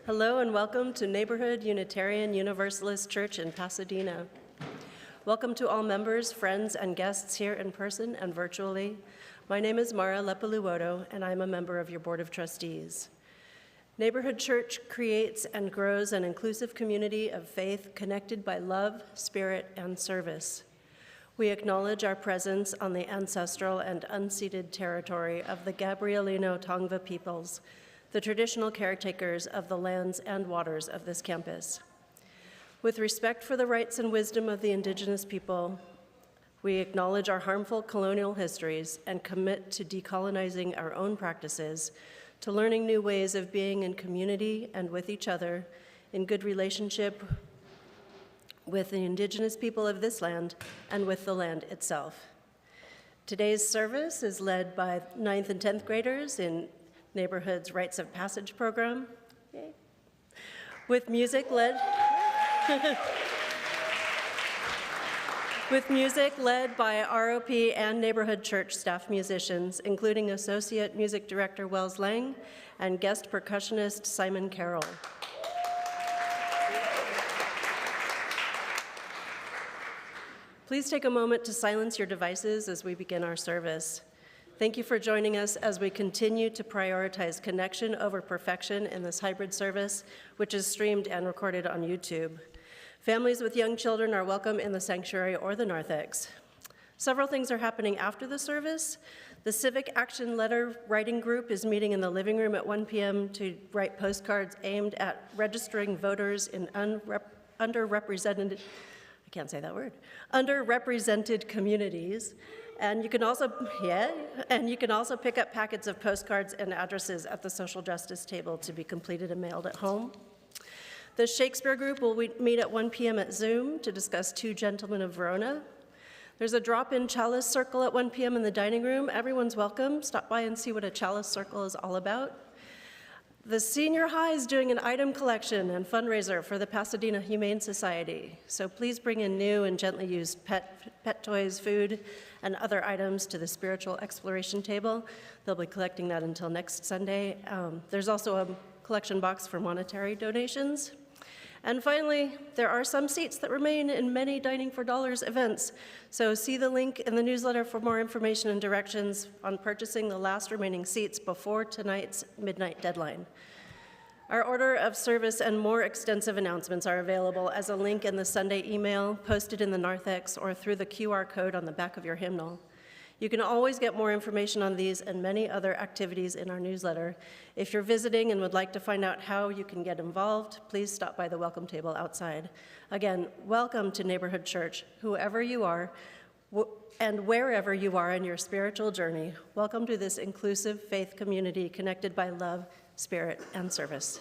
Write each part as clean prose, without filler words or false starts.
Hello and welcome to Neighborhood Unitarian Universalist Church in Pasadena. Welcome to all members, friends, and guests here in person and virtually. My name is Mara Lepaluoto, and I'm a member of your Board of Trustees. Neighborhood Church creates and grows an inclusive community of faith connected by love, spirit, and service. We acknowledge our presence on the ancestral and unceded territory of the Gabrielino Tongva peoples, the traditional caretakers of the lands and waters of this campus. With respect for the rights and wisdom of the indigenous people, we acknowledge our harmful colonial histories and commit to decolonizing our own practices, to learning new ways of being in community and with each other, in good relationship with the indigenous people of this land and with the land itself. Today's service is led by 9th and 10th graders in Neighborhood's Rites of Passage program, yay, with music led by ROP and Neighborhood Church staff musicians, including Associate Music Director Wells Lang and guest percussionist Simon Carroll. Please take a moment to silence your devices as we begin our service. Thank you for joining us as we continue to prioritize connection over perfection in this hybrid service, which is streamed and recorded on YouTube. Families with young children are welcome in the sanctuary or the narthex. Several things are happening after the service. The Civic Action Letter Writing Group is meeting in the living room at 1 p.m. to write postcards aimed at registering voters in underrepresented communities. And you can also pick up packets of postcards and addresses at the social justice table to be completed and mailed at home. The Shakespeare group will meet at 1 p.m. at Zoom to discuss Two Gentlemen of Verona. There's a drop-in chalice circle at 1 p.m. in the dining room. Everyone's welcome. Stop by and see what a chalice circle is all about. The senior high is doing an item collection and fundraiser for the Pasadena Humane Society. So please bring in new and gently used pet toys, food, and other items to the spiritual exploration table. They'll be collecting that until next Sunday. There's also a collection box for monetary donations. And finally, there are some seats that remain in many Dining for Dollars events. So see the link in the newsletter for more information and directions on purchasing the last remaining seats before tonight's midnight deadline. Our order of service and more extensive announcements are available as a link in the Sunday email posted in the narthex or through the QR code on the back of your hymnal. You can always get more information on these and many other activities in our newsletter. If you're visiting and would like to find out how you can get involved, please stop by the welcome table outside. Again, welcome to Neighborhood Church, whoever you are and wherever you are in your spiritual journey. Welcome to this inclusive faith community connected by love, spirit, and service.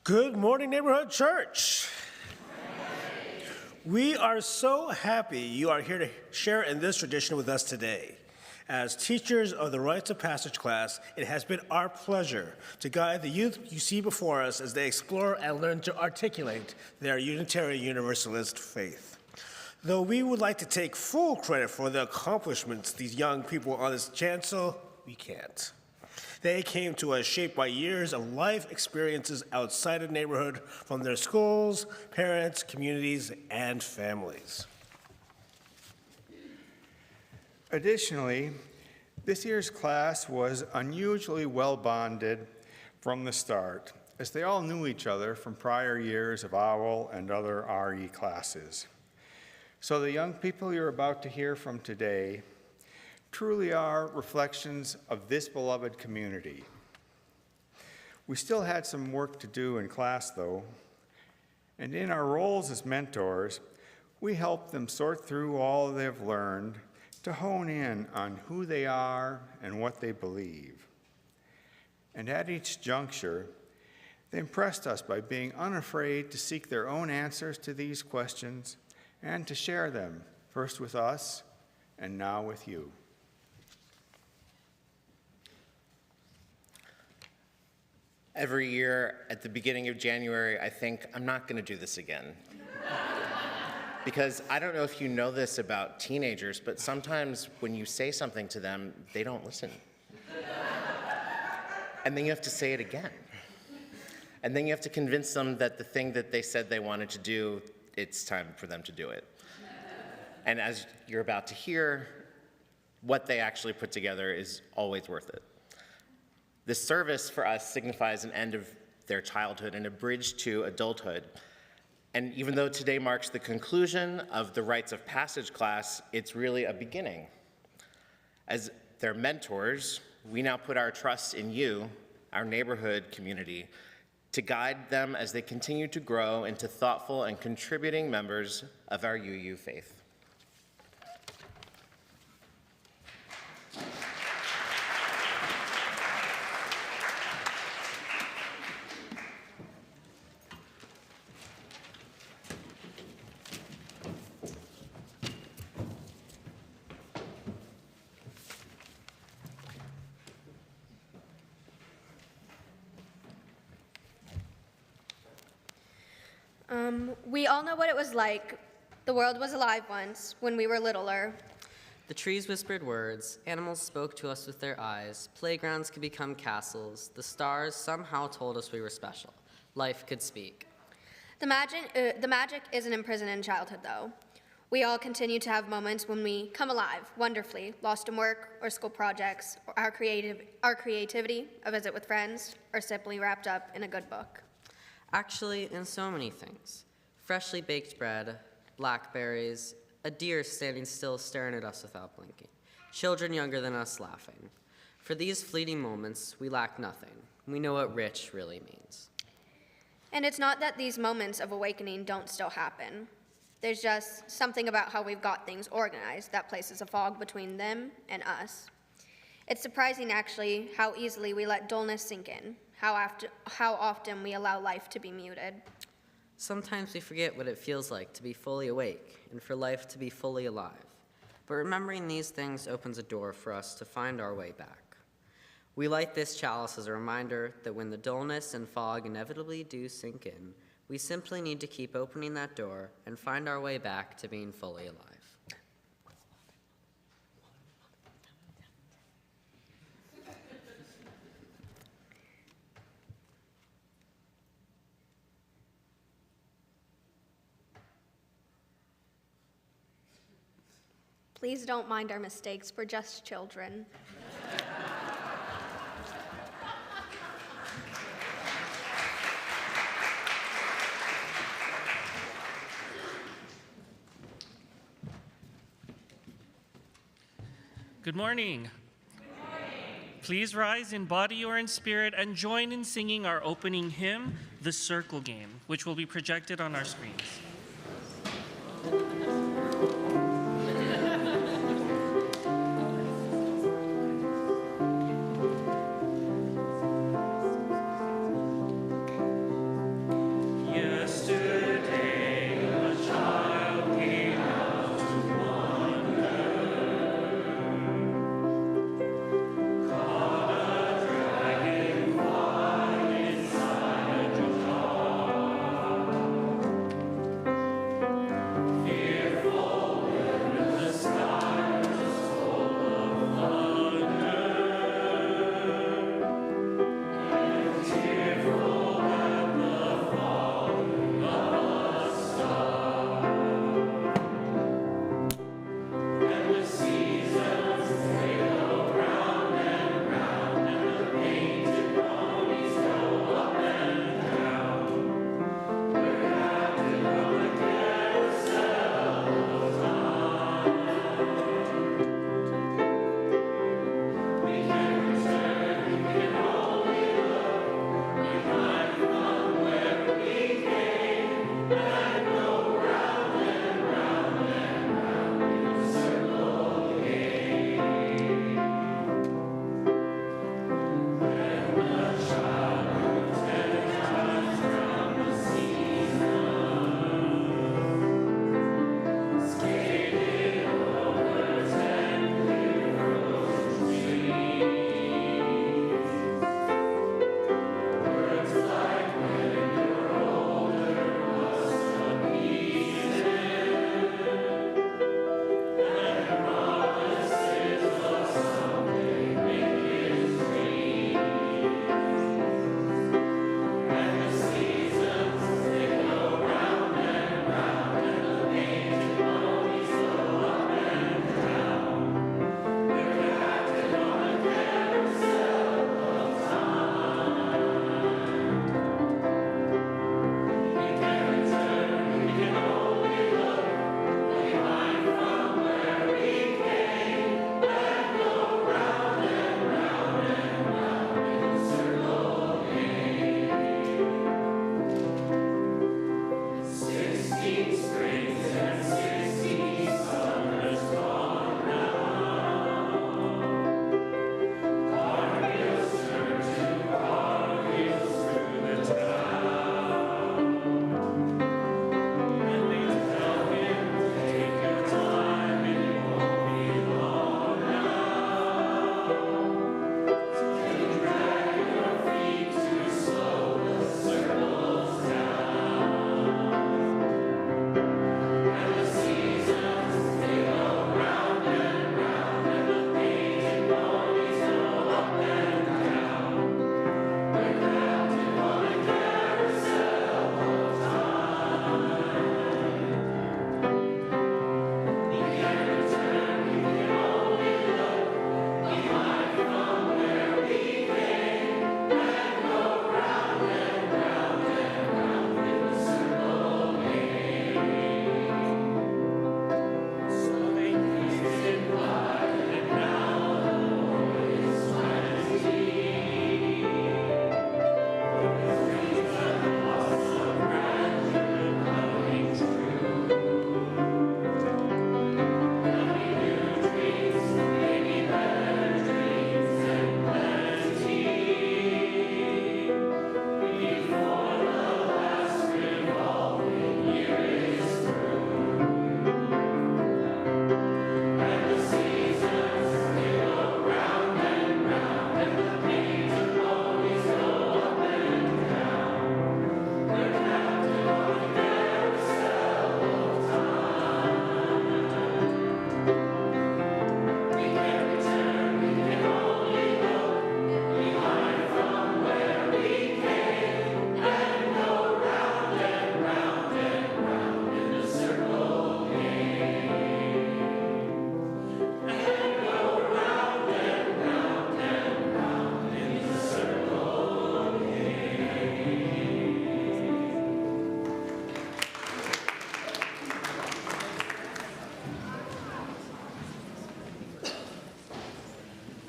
Good morning, Neighborhood Church. We are so happy you are here to share in this tradition with us today. As teachers of the Rites of Passage class, it has been our pleasure to guide the youth you see before us as they explore and learn to articulate their Unitarian Universalist faith. Though we would like to take full credit for the accomplishments these young people on this chancel, we can't. They came to us shaped by years of life experiences outside of neighborhood from their schools, parents, communities, and families. Additionally, this year's class was unusually well bonded from the start, as they all knew each other from prior years of OWL and other RE classes. So the young people you're about to hear from today truly are reflections of this beloved community. We still had some work to do in class, though, and in our roles as mentors, we helped them sort through all they've learned to hone in on who they are and what they believe. And at each juncture, they impressed us by being unafraid to seek their own answers to these questions and to share them, first with us and now with you. Every year at the beginning of January, I think, I'm not going to do this again. Because I don't know if you know this about teenagers, but sometimes when you say something to them, they don't listen. And then you have to say it again. And then you have to convince them that the thing that they said they wanted to do, it's time for them to do it. And as you're about to hear, what they actually put together is always worth it. This service for us signifies an end of their childhood and a bridge to adulthood. And even though today marks the conclusion of the Rites of Passage class, it's really a beginning. As their mentors, we now put our trust in you, our neighborhood community, to guide them as they continue to grow into thoughtful and contributing members of our UU faith. We all know what it was like. The world was alive once, when we were littler. The trees whispered words, animals spoke to us with their eyes, playgrounds could become castles, the stars somehow told us we were special. Life could speak. The magic isn't imprisoned in childhood, though. We all continue to have moments when we come alive, wonderfully, lost in work or school projects, or our creativity, a visit with friends, or simply wrapped up in a good book. Actually, in so many things. Freshly baked bread, blackberries, a deer standing still staring at us without blinking, children younger than us laughing. For these fleeting moments, we lack nothing. We know what rich really means. And it's not that these moments of awakening don't still happen. There's just something about how we've got things organized that places a fog between them and us. It's surprising, actually, how easily we let dullness sink in, how often we allow life to be muted. Sometimes we forget what it feels like to be fully awake and for life to be fully alive. But remembering these things opens a door for us to find our way back. We light this chalice as a reminder that when the dullness and fog inevitably do sink in, we simply need to keep opening that door and find our way back to being fully alive. Please don't mind our mistakes, we're just children. Good morning. Please rise in body or in spirit and join in singing our opening hymn, The Circle Game, which will be projected on our screens.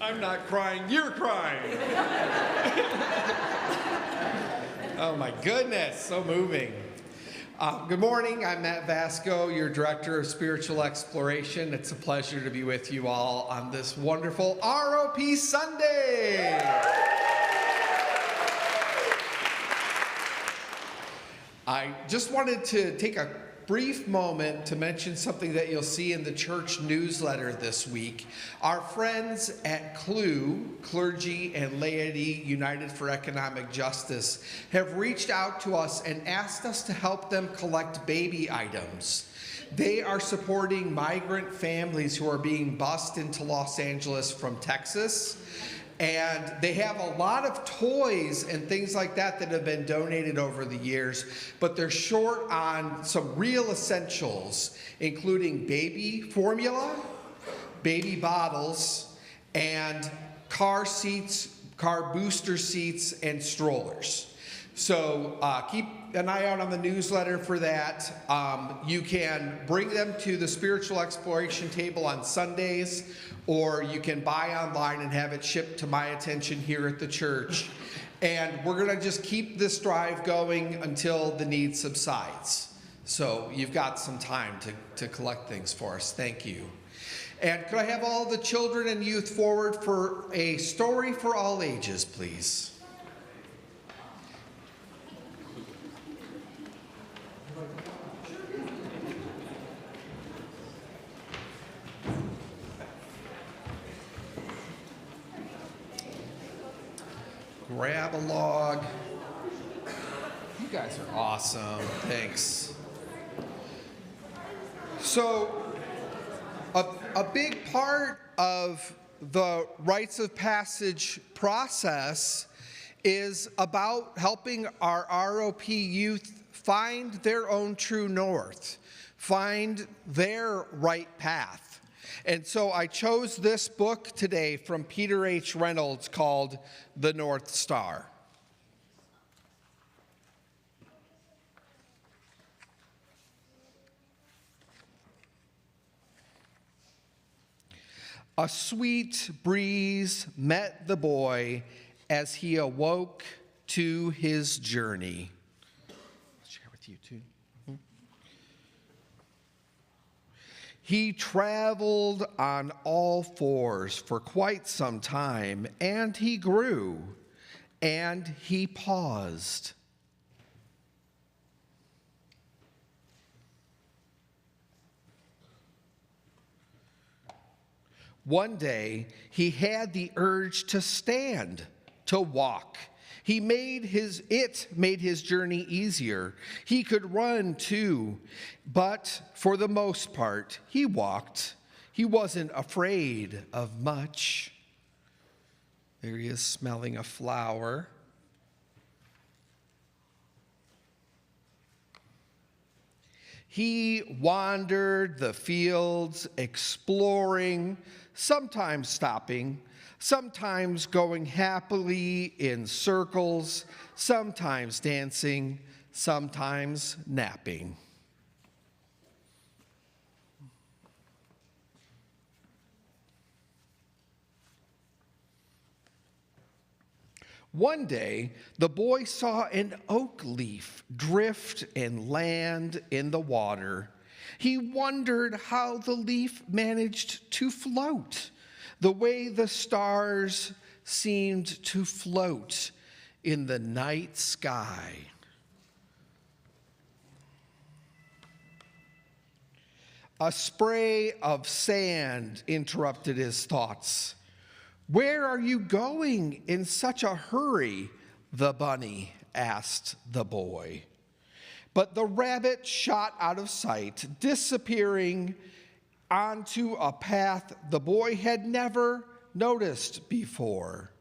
I'm not crying, you're crying. Oh my goodness, so moving. Good morning, I'm Matt Vasco, your Director of Spiritual Exploration. It's a pleasure to be with you all on this wonderful ROP Sunday. I just wanted to take a brief moment to mention something that you'll see in the church newsletter this week. Our friends at CLU, Clergy and Laity United for Economic Justice, have reached out to us and asked us to help them collect baby items. They are supporting migrant families who are being bused into Los Angeles from Texas. And they have a lot of toys and things like that that have been donated over the years, but they're short on some real essentials, including baby formula, baby bottles, and car seats, car booster seats, and strollers. So keep an eye out on the newsletter for that. You can bring them to the Spiritual Exploration table on Sundays, or you can buy online and have it shipped to my attention here at the church. And we're going to just keep this drive going until the need subsides. So you've got some time to collect things for us. Thank you. And could I have all the children and youth forward for a story for all ages, please? Grab a log. You guys are awesome. Thanks. So, a big part of the rites of passage process is about helping our ROP youth find their own true north, find their right path. And so I chose this book today from Peter H. Reynolds called The North Star. A sweet breeze met the boy as he awoke to his journey. I'll share with you too. He traveled on all fours for quite some time, and he grew, and he paused. One day, he had the urge to stand, to walk. It made his journey easier. He could run too, but for the most part, he walked. He wasn't afraid of much. There he is smelling a flower. He wandered the fields, exploring, sometimes stopping, sometimes going happily in circles, sometimes dancing, sometimes napping. One day, the boy saw an oak leaf drift and land in the water. He wondered how the leaf managed to float, the way the stars seemed to float in the night sky. A spray of sand interrupted his thoughts. "Where are you going in such a hurry?" the bunny asked the boy. But the rabbit shot out of sight, disappearing onto a path the boy had never noticed before.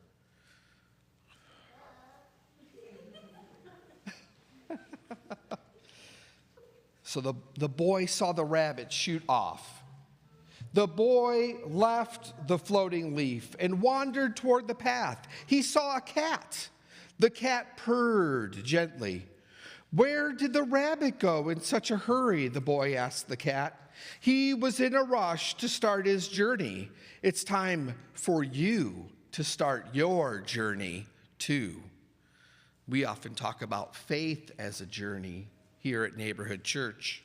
So the boy saw the rabbit shoot off. The boy left the floating leaf and wandered toward the path. He saw a cat. The cat purred gently. "Where did the rabbit go in such a hurry?" the boy asked the cat. "He was in a rush to start his journey. It's time for you to start your journey too." We often talk about faith as a journey here at Neighborhood Church.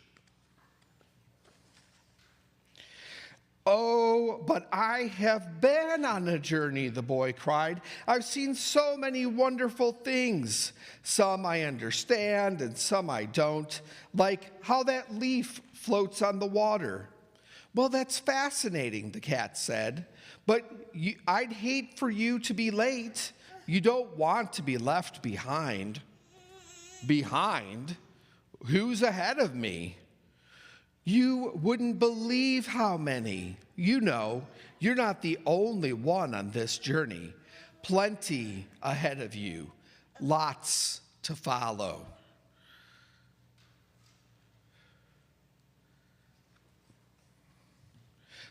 "Oh, but I have been on a journey," the boy cried. "I've seen so many wonderful things. Some I understand and some I don't, like how that leaf floats on the water." "Well, that's fascinating," the cat said, "but I'd hate for you to be late. You don't want to be left behind." "Behind? Who's ahead of me?" "You wouldn't believe how many. You know, you're not the only one on this journey. Plenty ahead of you. Lots to follow."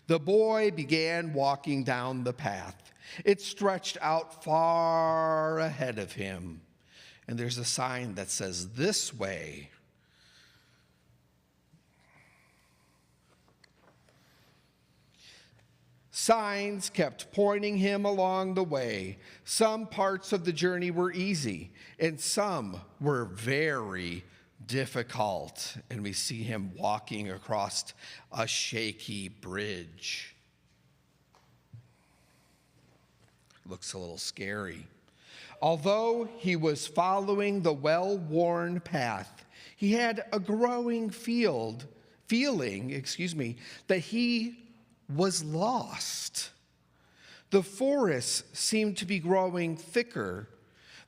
The boy began walking down the path. It stretched out far ahead of him. And there's a sign that says, "This way." Signs kept pointing him along the way. Some parts of the journey were easy, and some were very difficult. And we see him walking across a shaky bridge. Looks a little scary. Although he was following the well-worn path, he had a growing feeling that he was lost. The forest seemed to be growing thicker.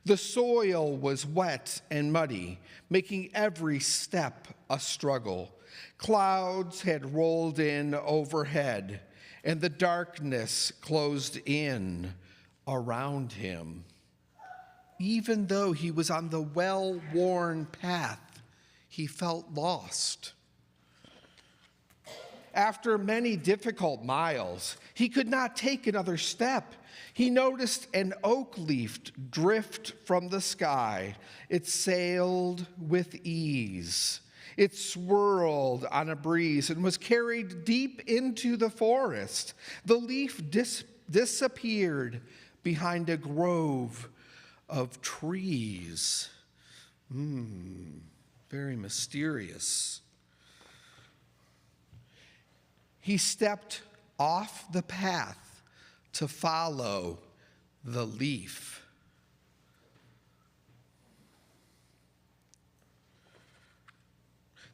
The soil was wet and muddy, making every step a struggle. Clouds had rolled in overhead, and the darkness closed in around him. Even though he was on the well-worn path, he felt lost. After many difficult miles, he could not take another step. He noticed an oak leaf drift from the sky. It sailed with ease. It swirled on a breeze and was carried deep into the forest. The leaf disappeared behind a grove of trees. Very mysterious. He stepped off the path to follow the leaf.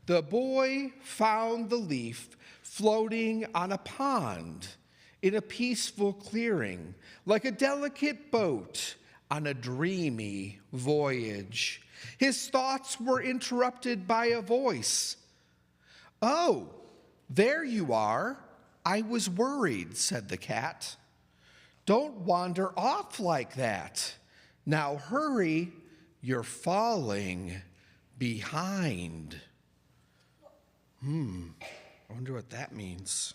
The boy found the leaf floating on a pond in a peaceful clearing, like a delicate boat on a dreamy voyage. His thoughts were interrupted by a voice. "Oh, there you are. I was worried," said the cat. "Don't wander off like that. Now hurry, you're falling behind." I wonder what that means.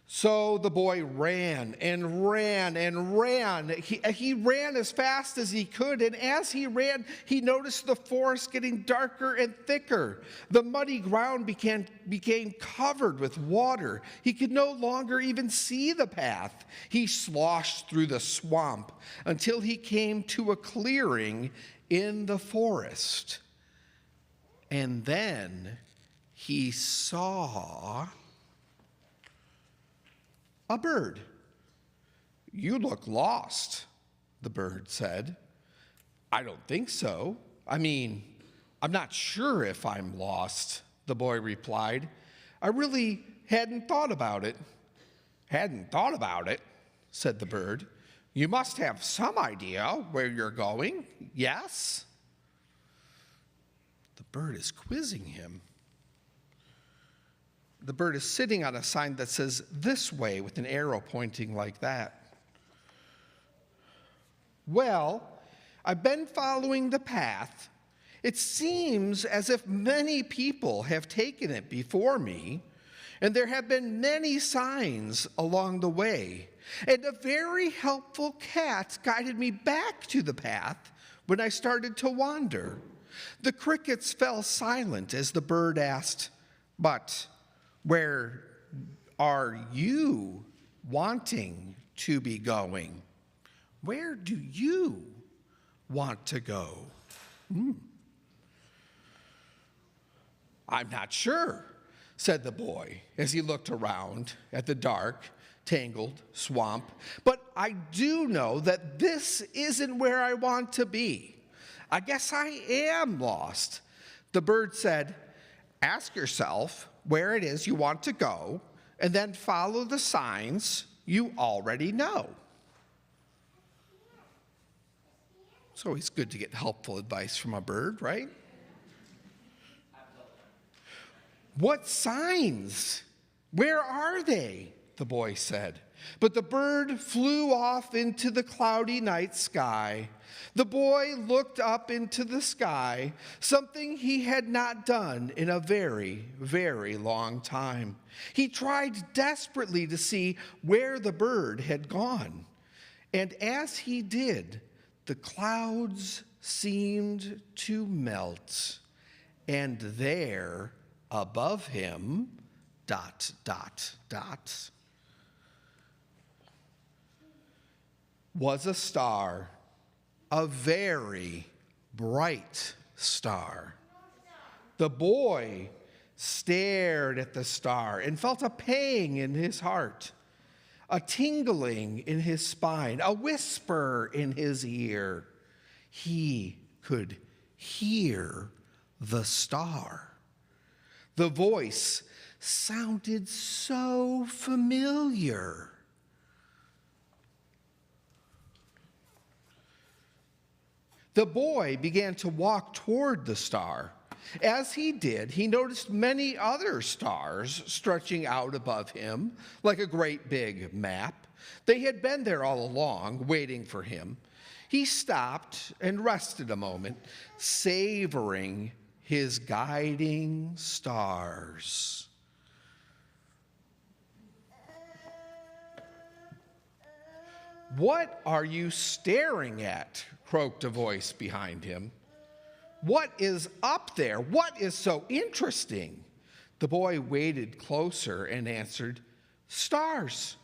So the boy ran and ran and ran. He ran as fast as he could, and as he ran, he noticed the forest getting darker and thicker. The muddy ground became covered with water. He could no longer even see the path. He sloshed through the swamp until he came to a clearing in the forest. And then he saw a bird. "You look lost," the bird said. "I don't think so. I'm not sure if I'm lost," the boy replied. "I really hadn't thought about it." "Hadn't thought about it," said the bird. "You must have some idea where you're going, yes?" The bird is quizzing him. The bird is sitting on a sign that says "this way" with an arrow pointing like that. "Well, I've been following the path. It seems as if many people have taken it before me, and there have been many signs along the way. And a very helpful cat guided me back to the path when I started to wander. The crickets fell silent as the bird asked, "But where are you wanting to be going? Where do you want to go?" "I'm not sure," said the boy as he looked around at the dark, tangled swamp. "But I do know that this isn't where I want to be. I guess I am lost." The bird said, "Ask yourself where it is you want to go, and then follow the signs you already know." It's always good to get helpful advice from a bird, right? "What signs? Where are they?" the boy said. But the bird flew off into the cloudy night sky. The boy looked up into the sky, something he had not done in a very, very long time. He tried desperately to see where the bird had gone. And as he did, the clouds seemed to melt. And there, above him, ... was a star, a very bright star. The boy stared at the star and felt a pang in his heart, a tingling in his spine, a whisper in his ear. He could hear the star. The voice sounded so familiar. The boy began to walk toward the star. As he did, he noticed many other stars stretching out above him like a great big map. They had been there all along, waiting for him. He stopped and rested a moment, savoring his guiding stars. "What are you staring at?" croaked a voice behind him. "What is up there? What is so interesting?" The boy waded closer and answered, "Stars.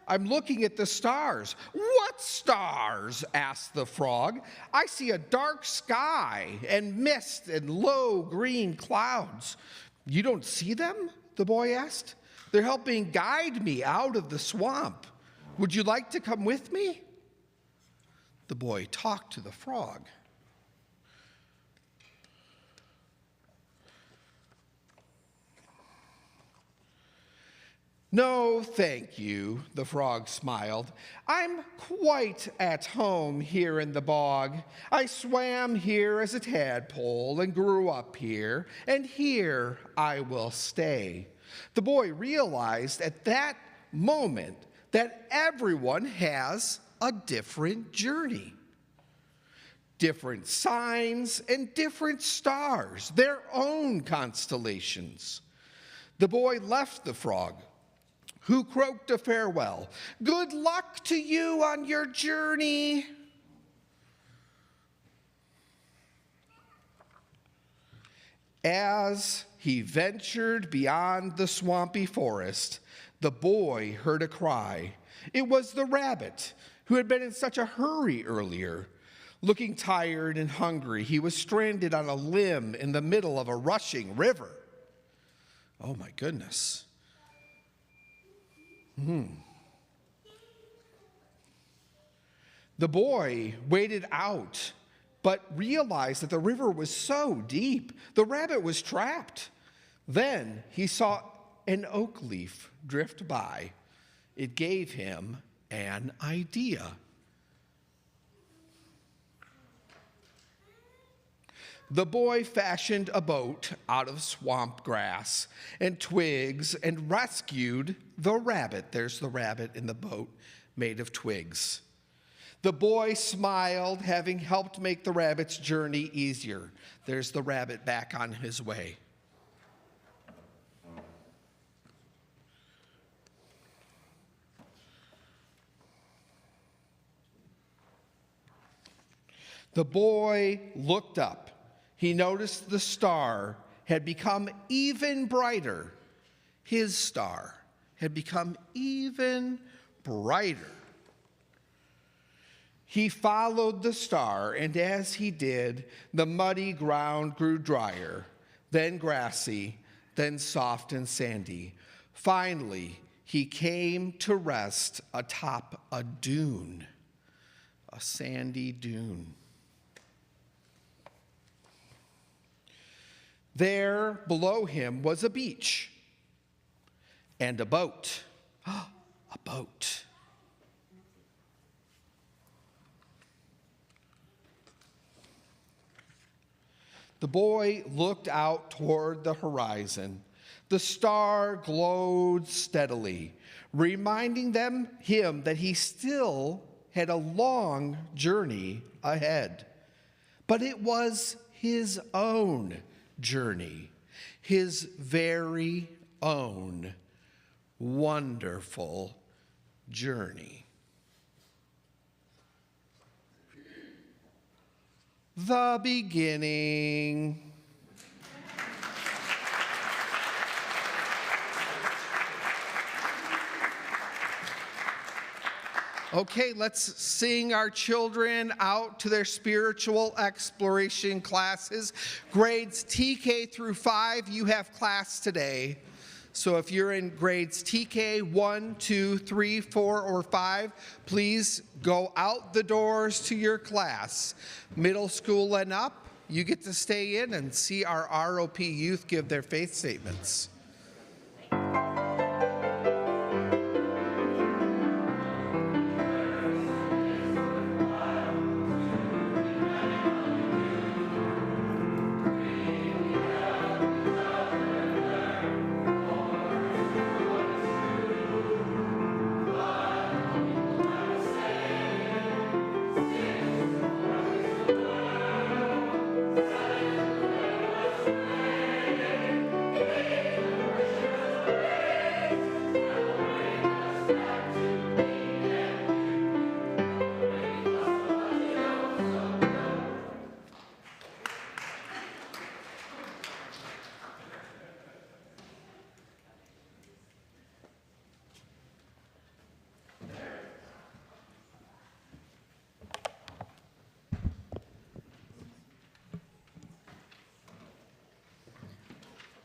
I'm looking at the stars." "What stars?" asked the frog. "I see a dark sky and mist and low green clouds." "You don't see them?" the boy asked. "They're helping guide me out of the swamp. Would you like to come with me?" The boy talked to the frog. "No, thank you," the frog smiled. "I'm quite at home here in the bog. I swam here as a tadpole and grew up here, and here I will stay." The boy realized at that moment that everyone has a different journey. Different signs and different stars, their own constellations. The boy left the frog, who croaked a farewell. "Good luck to you on your journey." As he ventured beyond the swampy forest, the boy heard a cry. It was the rabbit, who had been in such a hurry earlier. Looking tired and hungry, he was stranded on a limb in the middle of a rushing river. Oh my goodness. The boy waded out, but realized that the river was so deep, the rabbit was trapped. Then he saw an oak leaf drift by. It gave him an idea. The boy fashioned a boat out of swamp grass and twigs and rescued the rabbit. There's the rabbit in the boat made of twigs. The boy smiled, having helped make the rabbit's journey easier. There's the rabbit back on his way. The boy looked up he noticed the star had become even brighter. His star had become even brighter. He followed the star, and as he did, the muddy ground grew drier, then grassy, then soft and sandy. Finally, he came to rest atop a dune, a sandy dune. There, below him, was a beach and a boat. A boat. The boy looked out toward the horizon. The star glowed steadily, reminding him that he still had a long journey ahead. But it was his own journey, his very own wonderful journey. The beginning. Okay, let's sing our children out to their spiritual exploration classes. Grades TK through 5, you have class today. So if you're in grades TK 1, 2, 3, 4, or 5, please go out the doors to your class. Middle school and up, you get to stay in and see our ROP youth give their faith statements.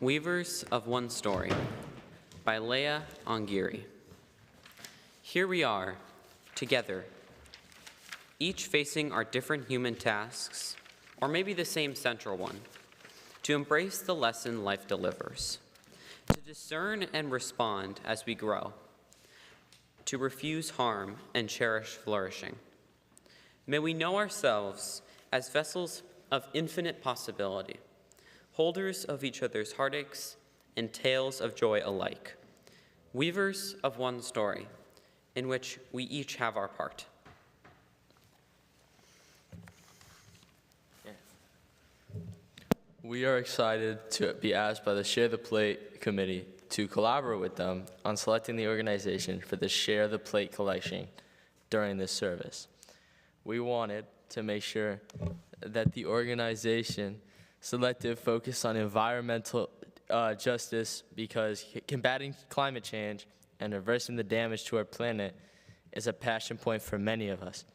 Weavers of One Story by Leah Ongiri. Here we are, together, each facing our different human tasks, or maybe the same central one, to embrace the lesson life delivers, to discern and respond as we grow, to refuse harm and cherish flourishing. May we know ourselves as vessels of infinite possibility, holders of each other's heartaches and tales of joy alike, weavers of one story, in which we each have our part. We are excited to be asked by the Share the Plate Committee to collaborate with them on selecting the organization for the Share the Plate collection during this service. We wanted to make sure that the organization selected focus on environmental justice, because combating climate change and reversing the damage to our planet is a passion point for many of us.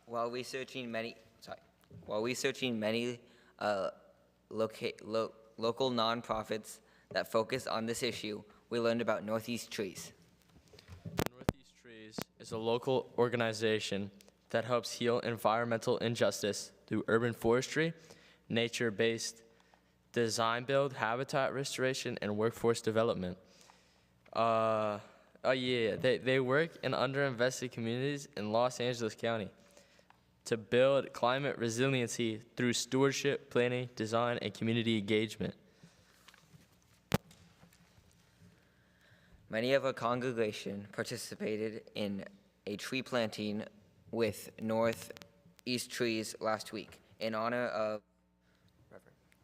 While researching many local nonprofits that focus on this issue, we learned about Northeast Trees. Northeast Trees is a local organization that helps heal environmental injustice through urban forestry, nature-based design build, habitat restoration, and workforce development. They work in underinvested communities in Los Angeles County to build climate resiliency through stewardship, planning, design, and community engagement. Many of our congregation participated in a tree planting with Northeast Trees last week in honor of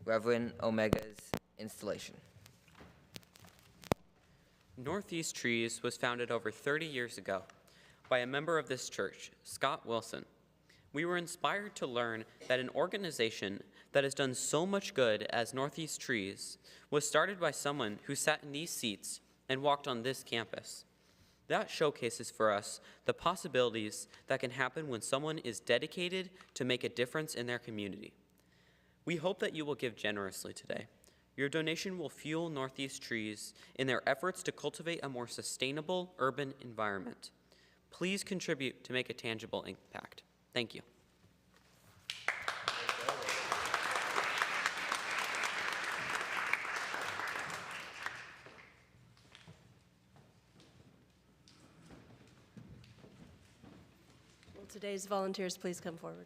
Reverend Omega's installation. Northeast Trees was founded over 30 years ago by a member of this church, Scott Wilson, We were inspired to learn that an organization that has done so much good as Northeast Trees was started by someone who sat in these seats and walked on this campus. That showcases for us the possibilities that can happen when someone is dedicated to make a difference in their community. We hope that you will give generously today. Your donation will fuel Northeast Trees in their efforts to cultivate a more sustainable urban environment. Please contribute to make a tangible impact. Thank you. Will today's volunteers please come forward?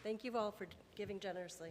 Thank you all for giving generously.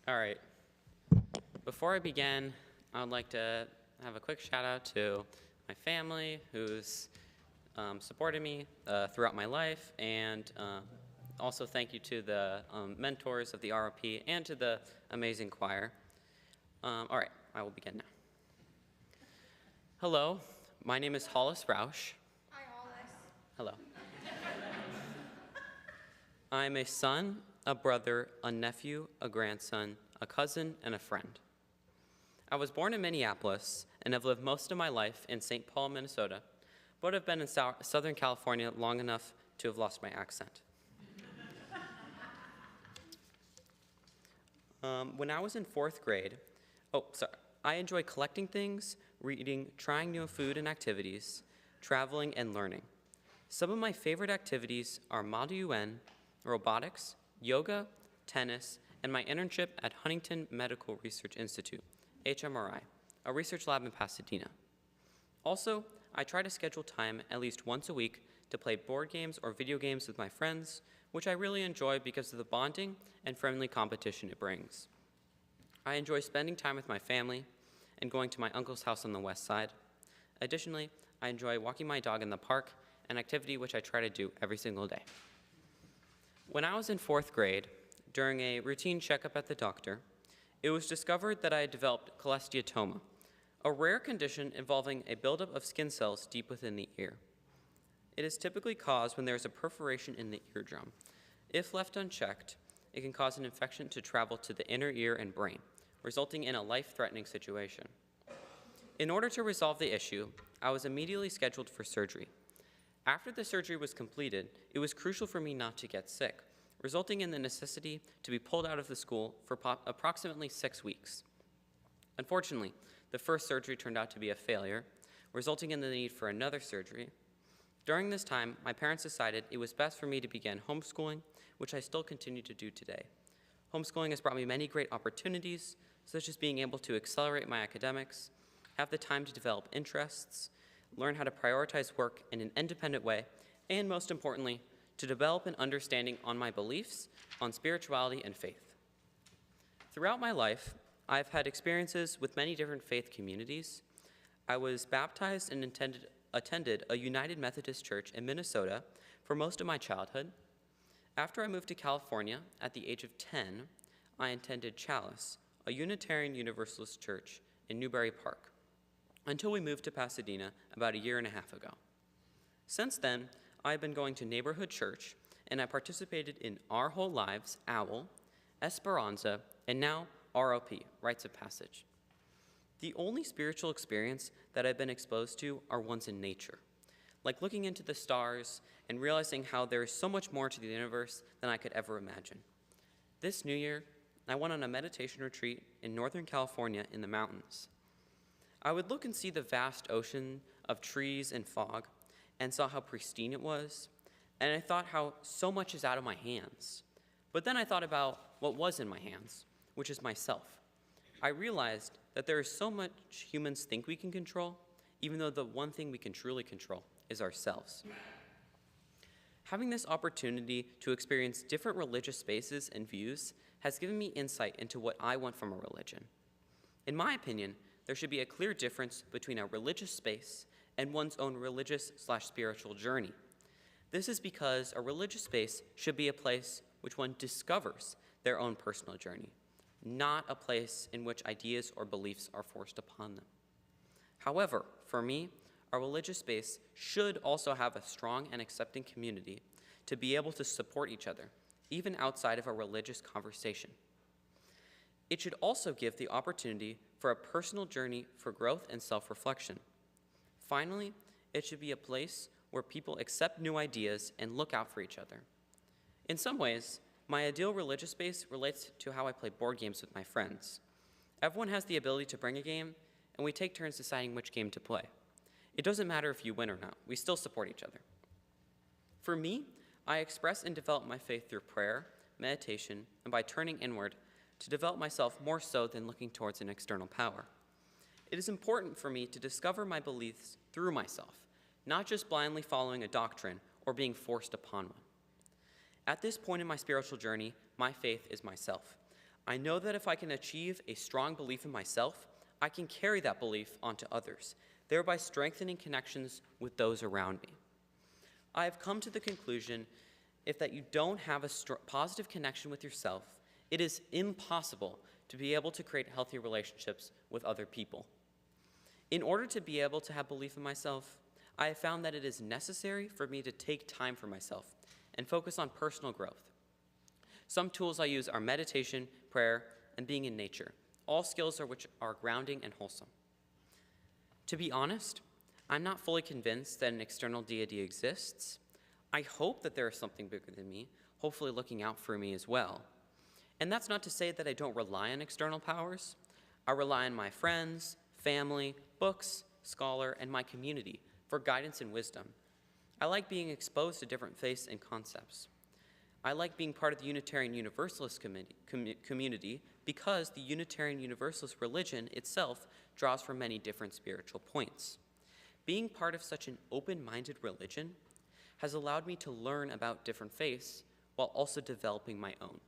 All right. Before I begin, I would like to have a quick shout out to my family who's supported me throughout my life, and also thank you to the mentors of the ROP and to the amazing choir. All right, I will begin now. Hello, my name is Hollis Roush. Hi, Hollis. Hello. I'm a son, a brother, a nephew, a grandson, a cousin, and a friend. I was born in Minneapolis and have lived most of my life in St. Paul, Minnesota, but have been in Southern California long enough to have lost my accent. When I was in 4th grade, I enjoy collecting things, reading, trying new food and activities, traveling, and learning. Some of my favorite activities are Model UN, robotics, yoga, tennis, and my internship at Huntington Medical Research Institute, HMRI, a research lab in Pasadena. Also, I try to schedule time at least once a week to play board games or video games with my friends, which I really enjoy because of the bonding and friendly competition it brings. I enjoy spending time with my family and going to my uncle's house on the west side. Additionally, I enjoy walking my dog in the park, an activity which I try to do every single day. When I was in 4th grade, during a routine checkup at the doctor, it was discovered that I had developed cholesteatoma, a rare condition involving a buildup of skin cells deep within the ear. It is typically caused when there is a perforation in the eardrum. If left unchecked, it can cause an infection to travel to the inner ear and brain, resulting in a life-threatening situation. In order to resolve the issue, I was immediately scheduled for surgery. After the surgery was completed, it was crucial for me not to get sick, resulting in the necessity to be pulled out of the school for approximately 6 weeks. Unfortunately, the first surgery turned out to be a failure, resulting in the need for another surgery. During this time, my parents decided it was best for me to begin homeschooling, which I still continue to do today. Homeschooling has brought me many great opportunities, such as being able to accelerate my academics, have the time to develop interests, learn how to prioritize work in an independent way, and most importantly, to develop an understanding on my beliefs on spirituality and faith. Throughout my life, I've had experiences with many different faith communities. I was baptized and attended a United Methodist Church in Minnesota for most of my childhood. After I moved to California at the age of 10, I attended Chalice, a Unitarian Universalist church in Newbury Park, until we moved to Pasadena about 1.5 years ago. Since then, I've been going to neighborhood church, and I participated in Our Whole Lives, OWL, Esperanza, and now ROP, Rites of Passage. The only spiritual experience that I've been exposed to are ones in nature, like looking into the stars and realizing how there is so much more to the universe than I could ever imagine. This New Year, I went on a meditation retreat in Northern California in the mountains. I would look and see the vast ocean of trees and fog and saw how pristine it was, and I thought how so much is out of my hands. But then I thought about what was in my hands, which is myself. I realized that there is so much humans think we can control, even though the one thing we can truly control is ourselves. Having this opportunity to experience different religious spaces and views has given me insight into what I want from a religion. In my opinion, there should be a clear difference between a religious space and one's own religious/spiritual journey. This is because a religious space should be a place which one discovers their own personal journey, not a place in which ideas or beliefs are forced upon them. However, for me, a religious space should also have a strong and accepting community to be able to support each other, even outside of a religious conversation. It should also give the opportunity for a personal journey for growth and self-reflection. Finally, it should be a place where people accept new ideas and look out for each other. In some ways, my ideal religious space relates to how I play board games with my friends. Everyone has the ability to bring a game, and we take turns deciding which game to play. It doesn't matter if you win or not, we still support each other. For me, I express and develop my faith through prayer, meditation, and by turning inward to develop myself more so than looking towards an external power. It is important for me to discover my beliefs through myself, not just blindly following a doctrine or being forced upon one. At this point in my spiritual journey, my faith is myself. I know that if I can achieve a strong belief in myself, I can carry that belief onto others, thereby strengthening connections with those around me. I have come to the conclusion that you don't have a positive connection with yourself, it is impossible to be able to create healthy relationships with other people. In order to be able to have belief in myself, I have found that it is necessary for me to take time for myself and focus on personal growth. Some tools I use are meditation, prayer, and being in nature, all skills which are grounding and wholesome. To be honest, I'm not fully convinced that an external deity exists. I hope that there is something bigger than me, hopefully looking out for me as well. And that's not to say that I don't rely on external powers. I rely on my friends, family, books, scholar, and my community for guidance and wisdom. I like being exposed to different faiths and concepts. I like being part of the Unitarian Universalist community because the Unitarian Universalist religion itself draws from many different spiritual points. Being part of such an open-minded religion has allowed me to learn about different faiths while also developing my own.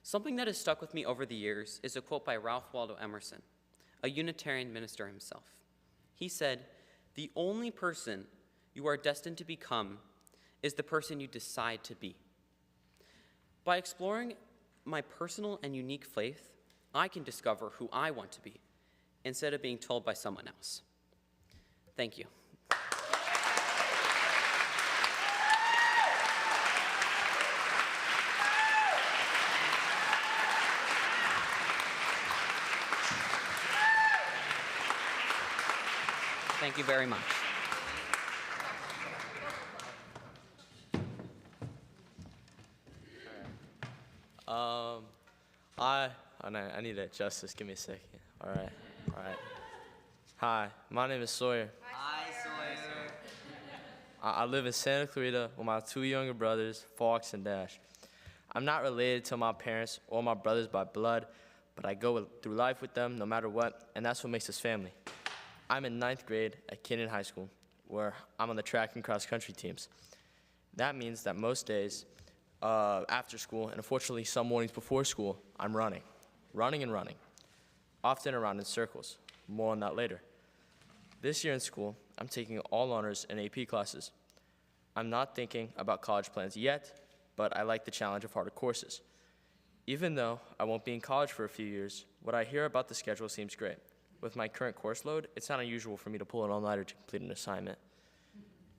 Something that has stuck with me over the years is a quote by Ralph Waldo Emerson, a Unitarian minister himself. He said, "The only person you are destined to become is the person you decide to be." By exploring my personal and unique faith, I can discover who I want to be instead of being told by someone else. Thank you. Thank you very much. I need to adjust this. Give me a second. All right. Hi, my name is Sawyer. Hi, Sawyer. I live in Santa Clarita with my two younger brothers, Fox and Dash. I'm not related to my parents or my brothers by blood, but I go through life with them no matter what, and that's what makes us family. I'm in 9th grade at Kenyon High School, where I'm on the track and cross country teams. That means that most days after school, and unfortunately some mornings before school, I'm running, often around in circles. More on that later. This year in school, I'm taking all honors and AP classes. I'm not thinking about college plans yet, but I like the challenge of harder courses. Even though I won't be in college for a few years, what I hear about the schedule seems great. With my current course load, it's not unusual for me to pull an all-nighter to complete an assignment.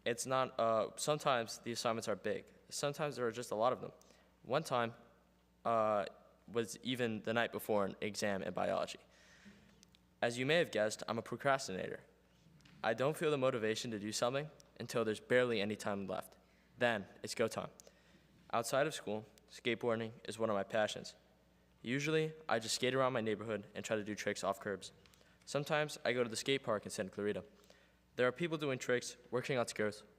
It's not, sometimes the assignments are big. Sometimes there are just a lot of them. One time was even the night before an exam in biology. As you may have guessed, I'm a procrastinator. I don't feel the motivation to do something until there's barely any time left. Then it's go time. Outside of school, skateboarding is one of my passions. Usually, I just skate around my neighborhood and try to do tricks off curbs. Sometimes I go to the skate park in Santa Clarita. There are people doing tricks, working on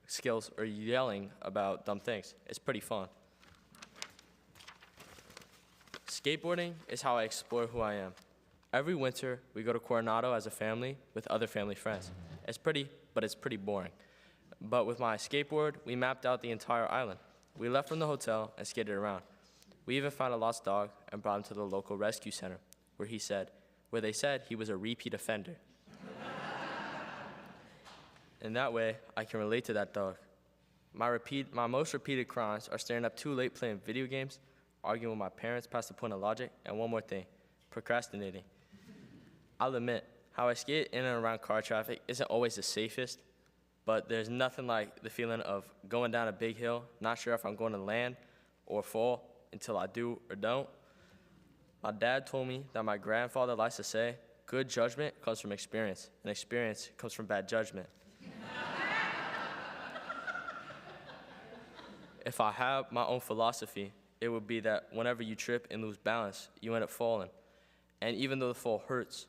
skills, or yelling about dumb things. It's pretty fun. Skateboarding is how I explore who I am. Every winter, we go to Coronado as a family with other family friends. It's pretty boring. But with my skateboard, we mapped out the entire island. We left from the hotel and skated around. We even found a lost dog and brought him to the local rescue center, where they said he was a repeat offender. In that way, I can relate to that dog. My most repeated crimes are staying up too late playing video games, arguing with my parents past the point of logic, and one more thing, procrastinating. I'll admit, how I skate in and around car traffic isn't always the safest, but there's nothing like the feeling of going down a big hill, not sure if I'm going to land or fall until I do or don't. My dad told me that my grandfather likes to say, good judgment comes from experience, and experience comes from bad judgment. If I have my own philosophy, it would be that whenever you trip and lose balance, you end up falling. And even though the fall hurts,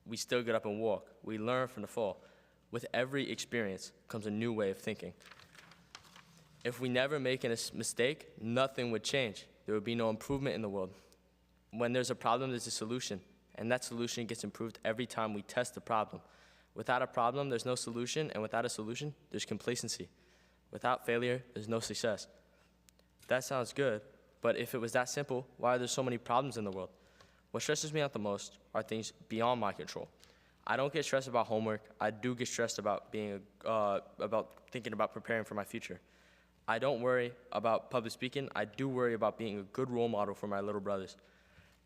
we still get up and walk. We learn from the fall. With every experience comes a new way of thinking. If we never make a mistake, nothing would change. There would be no improvement in the world. When there's a problem, there's a solution, and that solution gets improved every time we test the problem. Without a problem, there's no solution, and without a solution, there's complacency. Without failure, there's no success. That sounds good, but if it was that simple, why are there so many problems in the world? What stresses me out the most are things beyond my control. I don't get stressed about homework. I do get stressed about thinking about preparing for my future. I don't worry about public speaking. I do worry about being a good role model for my little brothers.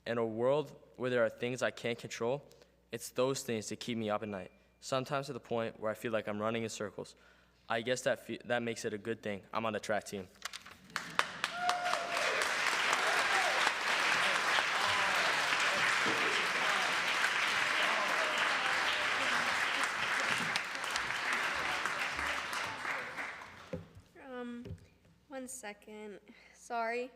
In a world where there are things I can't control, it's those things that keep me up at night, sometimes to the point where I feel like I'm running in circles. I guess that makes it a good thing I'm on the track team. second. Sorry.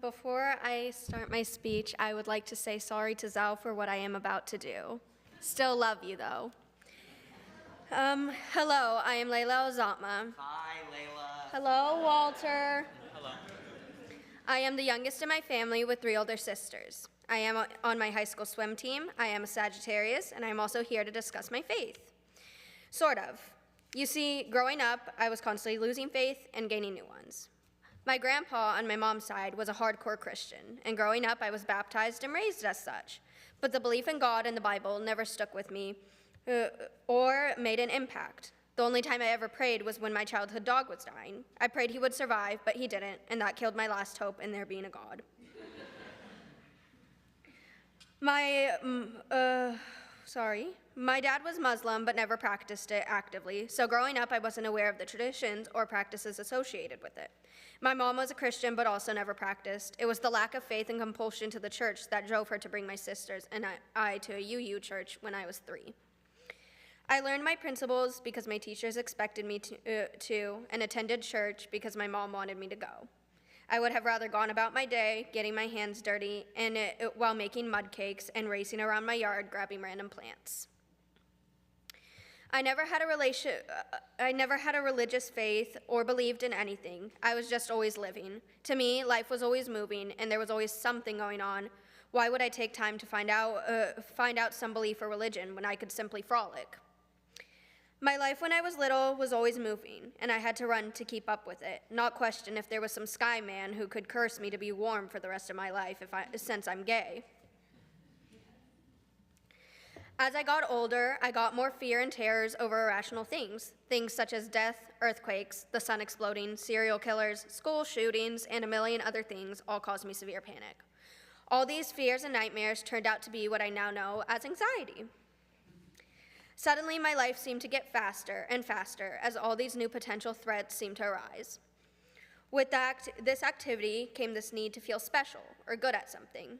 Before I start my speech, I would like to say sorry to Zal for what I am about to do. Still love you, though. Hello, I am Layla Ozatma. Hi, Layla. Hello, Walter. Hello. I am the youngest in my family with 3 older sisters. I am on my high school swim team, I am a Sagittarius, and I am also here to discuss my faith. Sort of. You see, growing up, I was constantly losing faith and gaining new ones. My grandpa on my mom's side was a hardcore Christian, and growing up, I was baptized and raised as such. But the belief in God and the Bible never stuck with me or made an impact. The only time I ever prayed was when my childhood dog was dying. I prayed he would survive, but he didn't, and that killed my last hope in there being a God. My dad was Muslim, but never practiced it actively, so growing up, I wasn't aware of the traditions or practices associated with it. My mom was a Christian, but also never practiced. It was the lack of faith and compulsion to the church that drove her to bring my sisters and I to a UU church when I was 3. I learned my principles because my teachers expected me to and attended church because my mom wanted me to go. I would have rather gone about my day, getting my hands dirty, and while making mud cakes and racing around my yard, grabbing random plants. I never had a religious faith or believed in anything. I was just always living. To me, life was always moving, and there was always something going on. Why would I take time to find out some belief or religion when I could simply frolic? My life when I was little was always moving, and I had to run to keep up with it, not question if there was some sky man who could curse me to be warm for the rest of my life since I'm gay. As I got older, I got more fear and terrors over irrational things. Things such as death, earthquakes, the sun exploding, serial killers, school shootings, and a million other things all caused me severe panic. All these fears and nightmares turned out to be what I now know as anxiety. Suddenly, my life seemed to get faster and faster as all these new potential threats seemed to arise. With this activity came this need to feel special or good at something.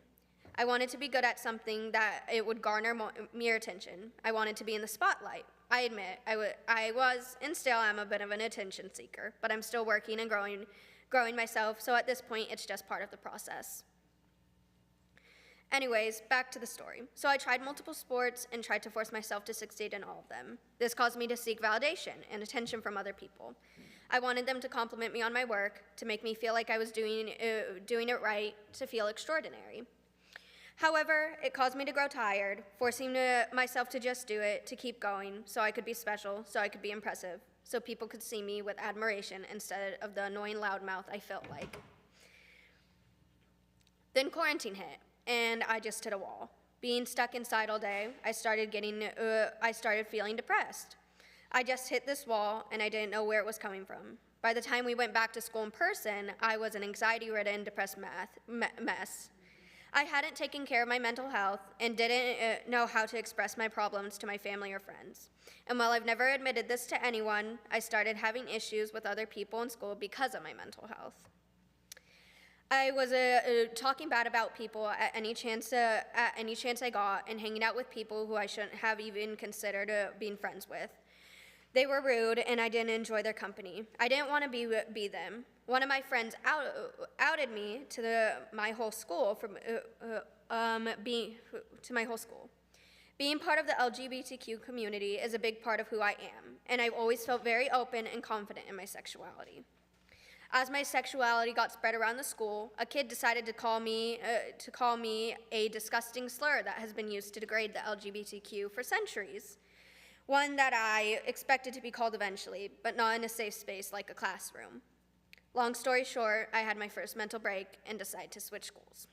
I wanted to be good at something that it would garner mere attention. I wanted to be in the spotlight. I admit I was and still am a bit of an attention seeker, but I'm still working and growing myself, so at this point it's just part of the process. Anyways, back to the story. So I tried multiple sports and tried to force myself to succeed in all of them. This caused me to seek validation and attention from other people. I wanted them to compliment me on my work, to make me feel like I was doing it right, to feel extraordinary. However, it caused me to grow tired, forcing myself to just do it, to keep going, so I could be special, so I could be impressive, so people could see me with admiration instead of the annoying loudmouth I felt like. Then quarantine hit, and I just hit a wall. Being stuck inside all day, I started feeling depressed. I just hit this wall, and I didn't know where it was coming from. By the time we went back to school in person, I was an anxiety-ridden, depressed mess. I hadn't taken care of my mental health and didn't know how to express my problems to my family or friends. And while I've never admitted this to anyone, I started having issues with other people in school because of my mental health. I was talking bad about people at any chance I got and hanging out with people who I shouldn't have even considered being friends with. They were rude, and I didn't enjoy their company. I didn't want to be them. One of my friends outed me to my whole school Being part of the LGBTQ community is a big part of who I am, and I've always felt very open and confident in my sexuality. As my sexuality got spread around the school, a kid decided to call me a disgusting slur that has been used to degrade the LGBTQ for centuries. One that I expected to be called eventually, but not in a safe space like a classroom. Long story short, I had my first mental break and decided to switch schools.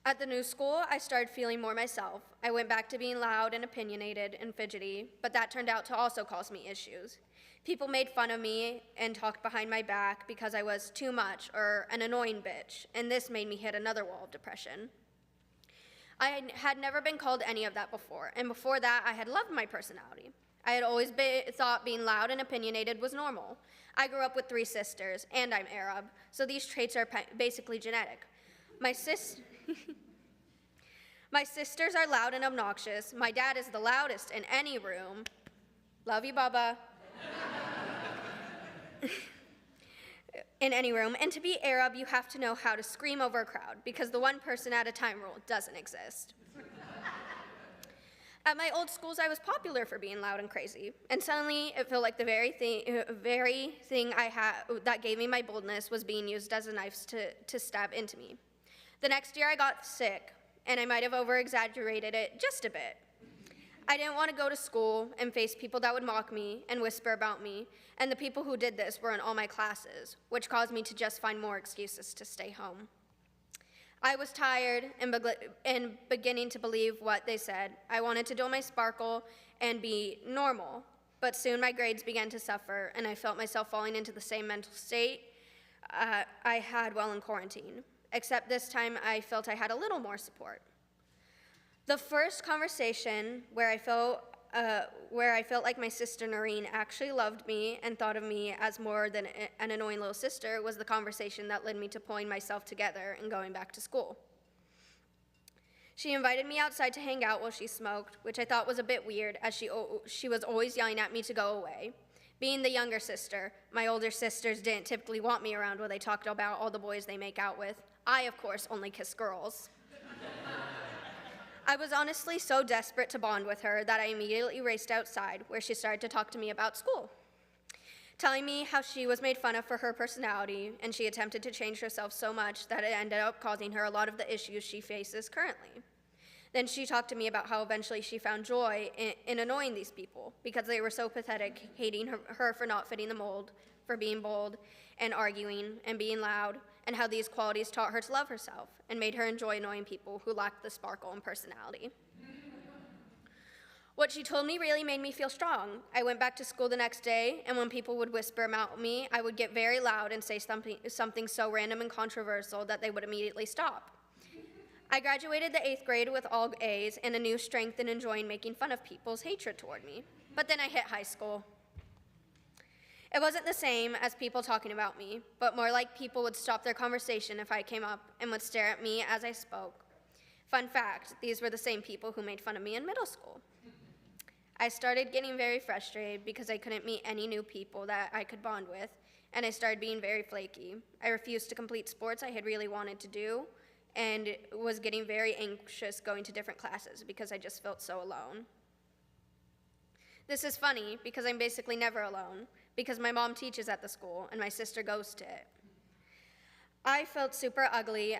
At the new school, I started feeling more myself. I went back to being loud and opinionated and fidgety, but that turned out to also cause me issues. People made fun of me and talked behind my back because I was too much or an annoying bitch, and this made me hit another wall of depression. I had never been called any of that before, and before that, I had loved my personality. I had always thought being loud and opinionated was normal. I grew up with 3 sisters, and I'm Arab, so these traits are basically genetic. My sisters are loud and obnoxious. My dad is the loudest in any room. Love you, Baba. in any room, and to be Arab, you have to know how to scream over a crowd, because the one person at a time rule doesn't exist. At my old schools, I was popular for being loud and crazy, and suddenly it felt like the very thing I had that gave me my boldness was being used as a knife to stab into me. The next year I got sick, and I might have over-exaggerated it just a bit. I didn't want to go to school and face people that would mock me and whisper about me, and the people who did this were in all my classes, which caused me to just find more excuses to stay home. I was tired and beginning to believe what they said. I wanted to dull my sparkle and be normal, but soon my grades began to suffer, and I felt myself falling into the same mental state I had while in quarantine, except this time I felt I had a little more support. The first conversation where I felt like my sister Noreen actually loved me and thought of me as more than an annoying little sister was the conversation that led me to pulling myself together and going back to school. She invited me outside to hang out while she smoked, which I thought was a bit weird, as she was always yelling at me to go away. Being the younger sister, my older sisters didn't typically want me around while they talked about all the boys they make out with. I, of course, only kiss girls. I was honestly so desperate to bond with her that I immediately raced outside, where she started to talk to me about school, telling me how she was made fun of for her personality, and she attempted to change herself so much that it ended up causing her a lot of the issues she faces currently. Then she talked to me about how eventually she found joy in annoying these people because they were so pathetic, hating her for not fitting the mold, for being bold and arguing and being loud, and how these qualities taught her to love herself and made her enjoy annoying people who lacked the sparkle and personality. What she told me really made me feel strong. I went back to school the next day, and when people would whisper about me, I would get very loud and say something so random and controversial that they would immediately stop. I graduated the 8th grade with all A's and a new strength in enjoying making fun of people's hatred toward me. But then I hit high school. It wasn't the same as people talking about me, but more like people would stop their conversation if I came up and would stare at me as I spoke. Fun fact, these were the same people who made fun of me in middle school. I started getting very frustrated because I couldn't meet any new people that I could bond with, and I started being very flaky. I refused to complete sports I had really wanted to do, and was getting very anxious going to different classes because I just felt so alone. This is funny because I'm basically never alone, because my mom teaches at the school and my sister goes to it. I felt super ugly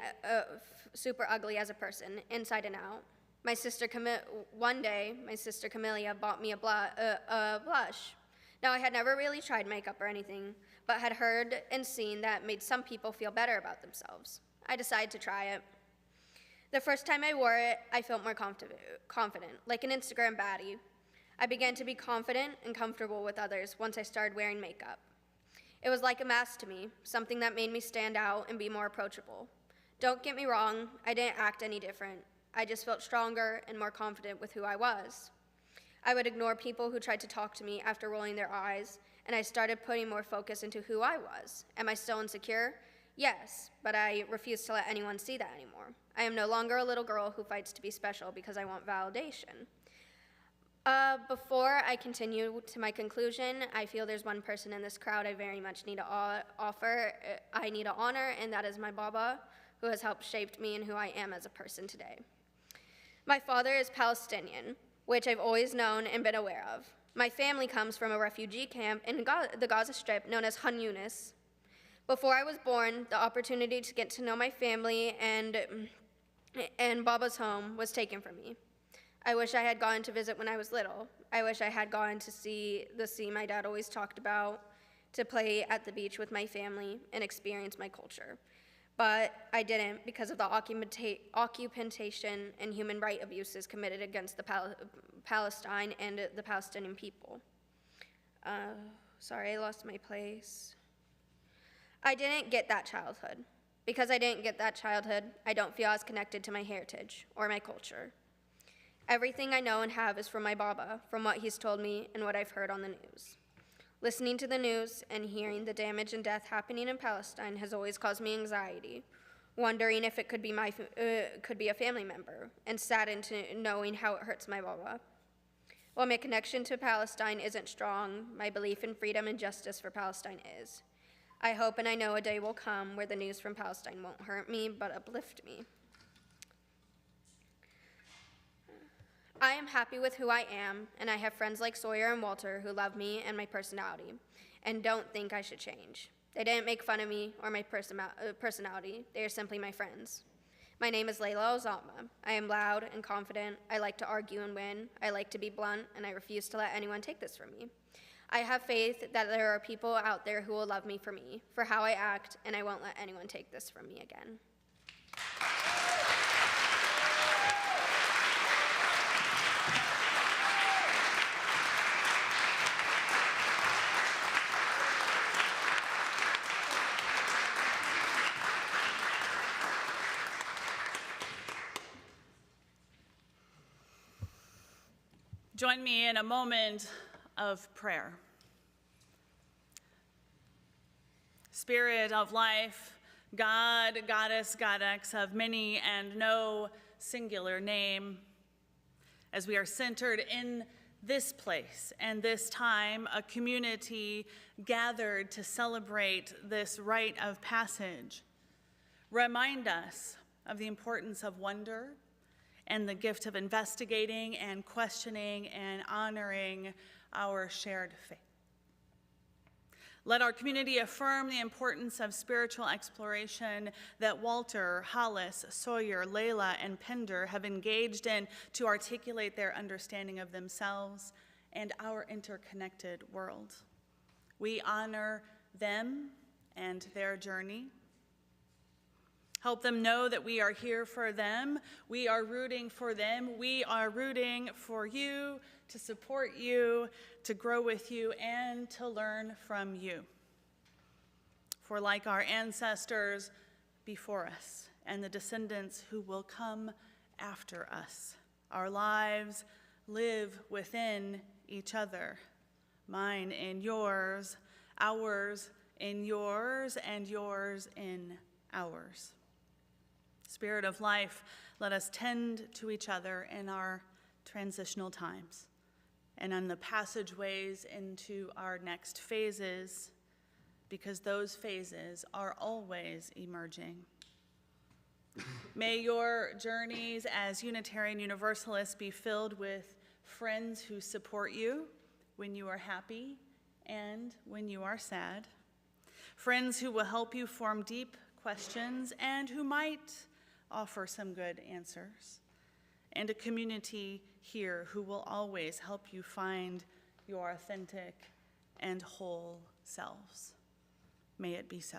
as a person, inside and out. One day, my sister Camellia bought me a blush. Now, I had never really tried makeup or anything, but had heard and seen that made some people feel better about themselves. I decided to try it. The first time I wore it, I felt more confident, like an Instagram baddie. I began to be confident and comfortable with others once I started wearing makeup. It was like a mask to me, something that made me stand out and be more approachable. Don't get me wrong, I didn't act any different. I just felt stronger and more confident with who I was. I would ignore people who tried to talk to me after rolling their eyes, and I started putting more focus into who I was. Am I still insecure? Yes, but I refuse to let anyone see that anymore. I am no longer a little girl who fights to be special because I want validation. Before I continue to my conclusion, I feel there's one person in this crowd I very much need to I need to honor, and that is my Baba, who has helped shape me and who I am as a person today. My father is Palestinian, which I've always known and been aware of. My family comes from a refugee camp in the Gaza Strip known as Han Yunis. Before I was born, the opportunity to get to know my family and Baba's home was taken from me. I wish I had gone to visit when I was little. I wish I had gone to see the sea my dad always talked about, to play at the beach with my family and experience my culture. But I didn't because of the occupation and human rights abuses committed against the Palestine and the Palestinian people. Sorry, I lost my place. I didn't get that childhood. Because I didn't get that childhood, I don't feel as connected to my heritage or my culture. Everything I know and have is from my Baba, from what he's told me and what I've heard on the news. Listening to the news and hearing the damage and death happening in Palestine has always caused me anxiety, wondering if it could be a family member, and saddened to knowing how it hurts my Baba. While my connection to Palestine isn't strong, my belief in freedom and justice for Palestine is. I hope and I know a day will come where the news from Palestine won't hurt me, but uplift me. I am happy with who I am, and I have friends like Sawyer and Walter who love me and my personality, and don't think I should change. They didn't make fun of me or my personality. They are simply my friends. My name is Layla Ozama. I am loud and confident. I like to argue and win. I like to be blunt, and I refuse to let anyone take this from me. I have faith that there are people out there who will love me, for how I act, and I won't let anyone take this from me again. Join me in a moment of prayer. Spirit of life, God, Goddess, Godex of many and no singular name, as we are centered in this place and this time, a community gathered to celebrate this rite of passage, remind us of the importance of wonder and the gift of investigating and questioning and honoring our shared faith. Let our community affirm the importance of spiritual exploration that Walter, Hollis, Sawyer, Layla, and Pender have engaged in to articulate their understanding of themselves and our interconnected world. We honor them and their journey. Help them know that we are here for them. We are rooting for them. We are rooting for you, to support you, to grow with you, and to learn from you. For like our ancestors before us and the descendants who will come after us, our lives live within each other, mine in yours, ours in yours, and yours in ours. Spirit of life, let us tend to each other in our transitional times and on the passageways into our next phases, because those phases are always emerging. May your journeys as Unitarian Universalists be filled with friends who support you when you are happy and when you are sad, friends who will help you form deep questions and who might offer some good answers, and a community here who will always help you find your authentic and whole selves. May it be so.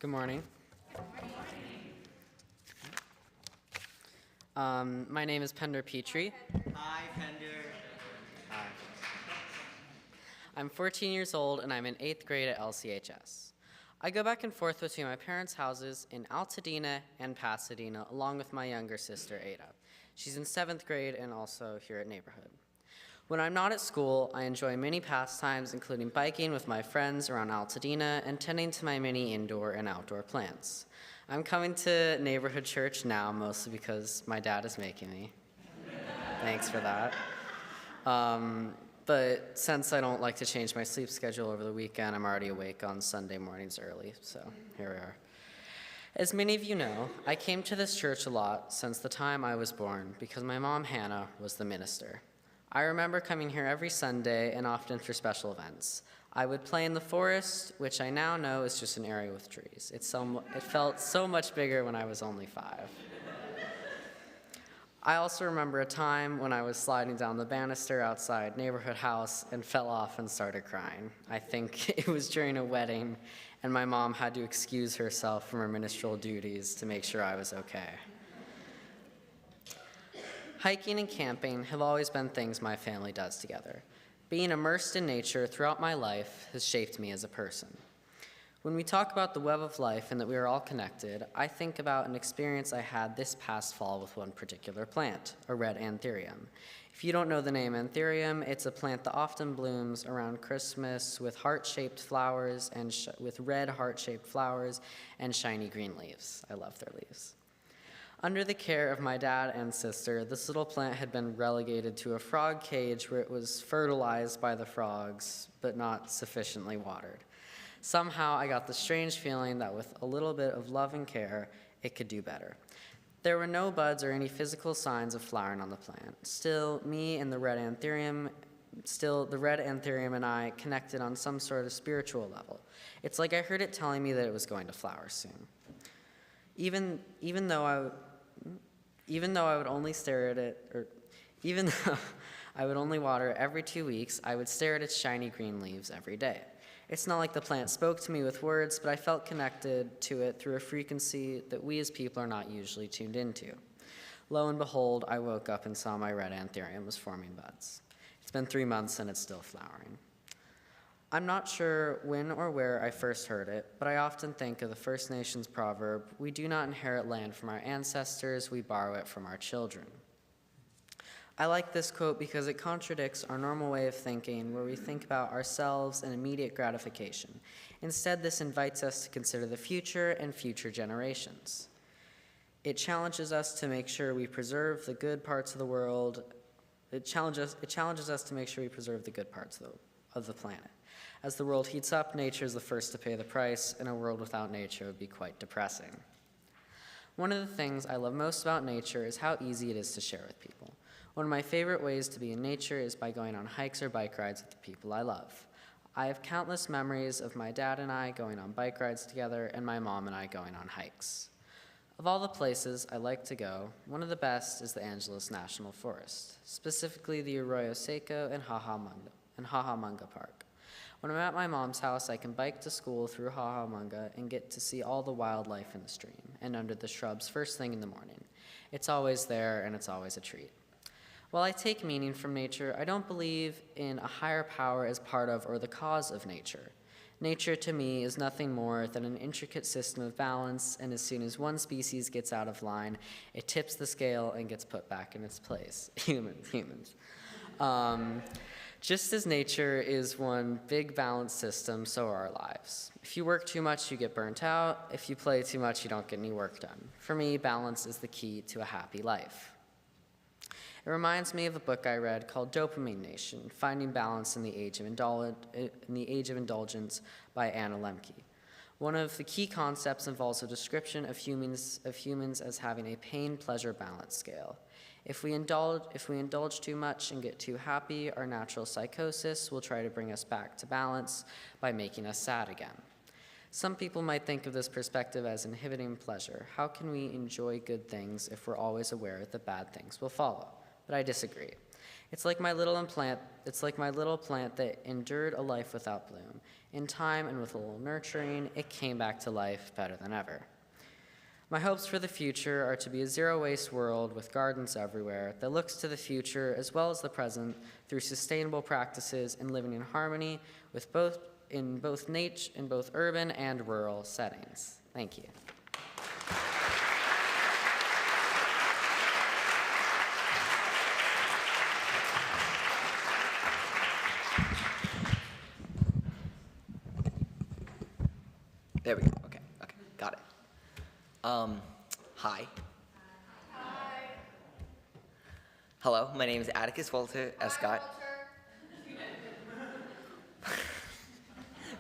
Good morning. My name is Pender Petrie. Hi, Pender. Hi. I'm 14 years old and I'm in 8th grade at LCHS. I go back and forth between my parents' houses in Pasadena and Pasadena, along with my younger sister, Ada. She's in 7th grade and also here at Neighborhood. When I'm not at school, I enjoy many pastimes, including biking with my friends around Altadena and tending to my many indoor and outdoor plants. I'm coming to Neighborhood Church now, mostly because my dad is making me. Thanks for that. But since I don't like to change my sleep schedule over the weekend, I'm already awake on Sunday mornings early, so here we are. As many of you know, I came to this church a lot since the time I was born because my mom, Hannah, was the minister. I remember coming here every Sunday and often for special events. I would play in the forest, which I now know is just an area with trees. It felt so much bigger when I was only 5. I also remember a time when I was sliding down the banister outside Neighborhood House and fell off and started crying. I think it was during a wedding, and my mom had to excuse herself from her ministerial duties to make sure I was okay. Hiking and camping have always been things my family does together. Being immersed in nature throughout my life has shaped me as a person. When we talk about the web of life and that we are all connected, I think about an experience I had this past fall with one particular plant, a red anthurium. If you don't know the name anthurium, it's a plant that often blooms around Christmas with heart-shaped flowers and with red heart-shaped flowers and shiny green leaves. I love their leaves. Under the care of my dad and sister, this little plant had been relegated to a frog cage where it was fertilized by the frogs, but not sufficiently watered. Somehow, I got the strange feeling that with a little bit of love and care, it could do better. There were no buds or any physical signs of flowering on the plant. Still, the red anthurium and I connected on some sort of spiritual level. It's like I heard it telling me that it was going to flower soon. Even though I would only stare at it, or even though I would only water it every 2 weeks, I would stare at its shiny green leaves every day. It's not like the plant spoke to me with words, but I felt connected to it through a frequency that we as people are not usually tuned into. Lo and behold, I woke up and saw my red anthurium was forming buds. It's been 3 months and it's still flowering. I'm not sure when or where I first heard it, but I often think of the First Nations proverb, "We do not inherit land from our ancestors, we borrow it from our children." I like this quote because it contradicts our normal way of thinking, where we think about ourselves and immediate gratification. Instead, this invites us to consider the future and future generations. It challenges us to make sure we preserve the good parts of the world. It challenges us to make sure we preserve the good parts of the planet. As the world heats up, nature is the first to pay the price, and a world without nature would be quite depressing. One of the things I love most about nature is how easy it is to share with people. One of my favorite ways to be in nature is by going on hikes or bike rides with the people I love. I have countless memories of my dad and I going on bike rides together and my mom and I going on hikes. Of all the places I like to go, one of the best is the Angeles National Forest, specifically the Arroyo Seco and Hahamunga Park. When I'm at my mom's house, I can bike to school through Hahamunga and get to see all the wildlife in the stream and under the shrubs first thing in the morning. It's always there and it's always a treat. While I take meaning from nature, I don't believe in a higher power as part of or the cause of nature. Nature to me is nothing more than an intricate system of balance, and as soon as one species gets out of line, it tips the scale and gets put back in its place. Humans. Just as nature is one big balanced system, so are our lives. If you work too much, you get burnt out. If you play too much, you don't get any work done. For me, balance is the key to a happy life. It reminds me of a book I read called Dopamine Nation, Finding Balance in the Age of Indulgence by Anna Lemke. One of the key concepts involves a description of humans as having a pain-pleasure balance scale. If we indulge too much and get too happy, our natural psychosis will try to bring us back to balance by making us sad again. Some people might think of this perspective as inhibiting pleasure. How can we enjoy good things if we're always aware that bad things will follow? But I disagree. It's like my little plant that endured a life without bloom. In time and with a little nurturing, it came back to life better than ever. My hopes for the future are to be a zero-waste world with gardens everywhere that looks to the future as well as the present through sustainable practices and living in harmony with both in both urban and rural settings. Thank you. There we go. Okay, got it. Hi. Hello, my name is Atticus Walter Escott.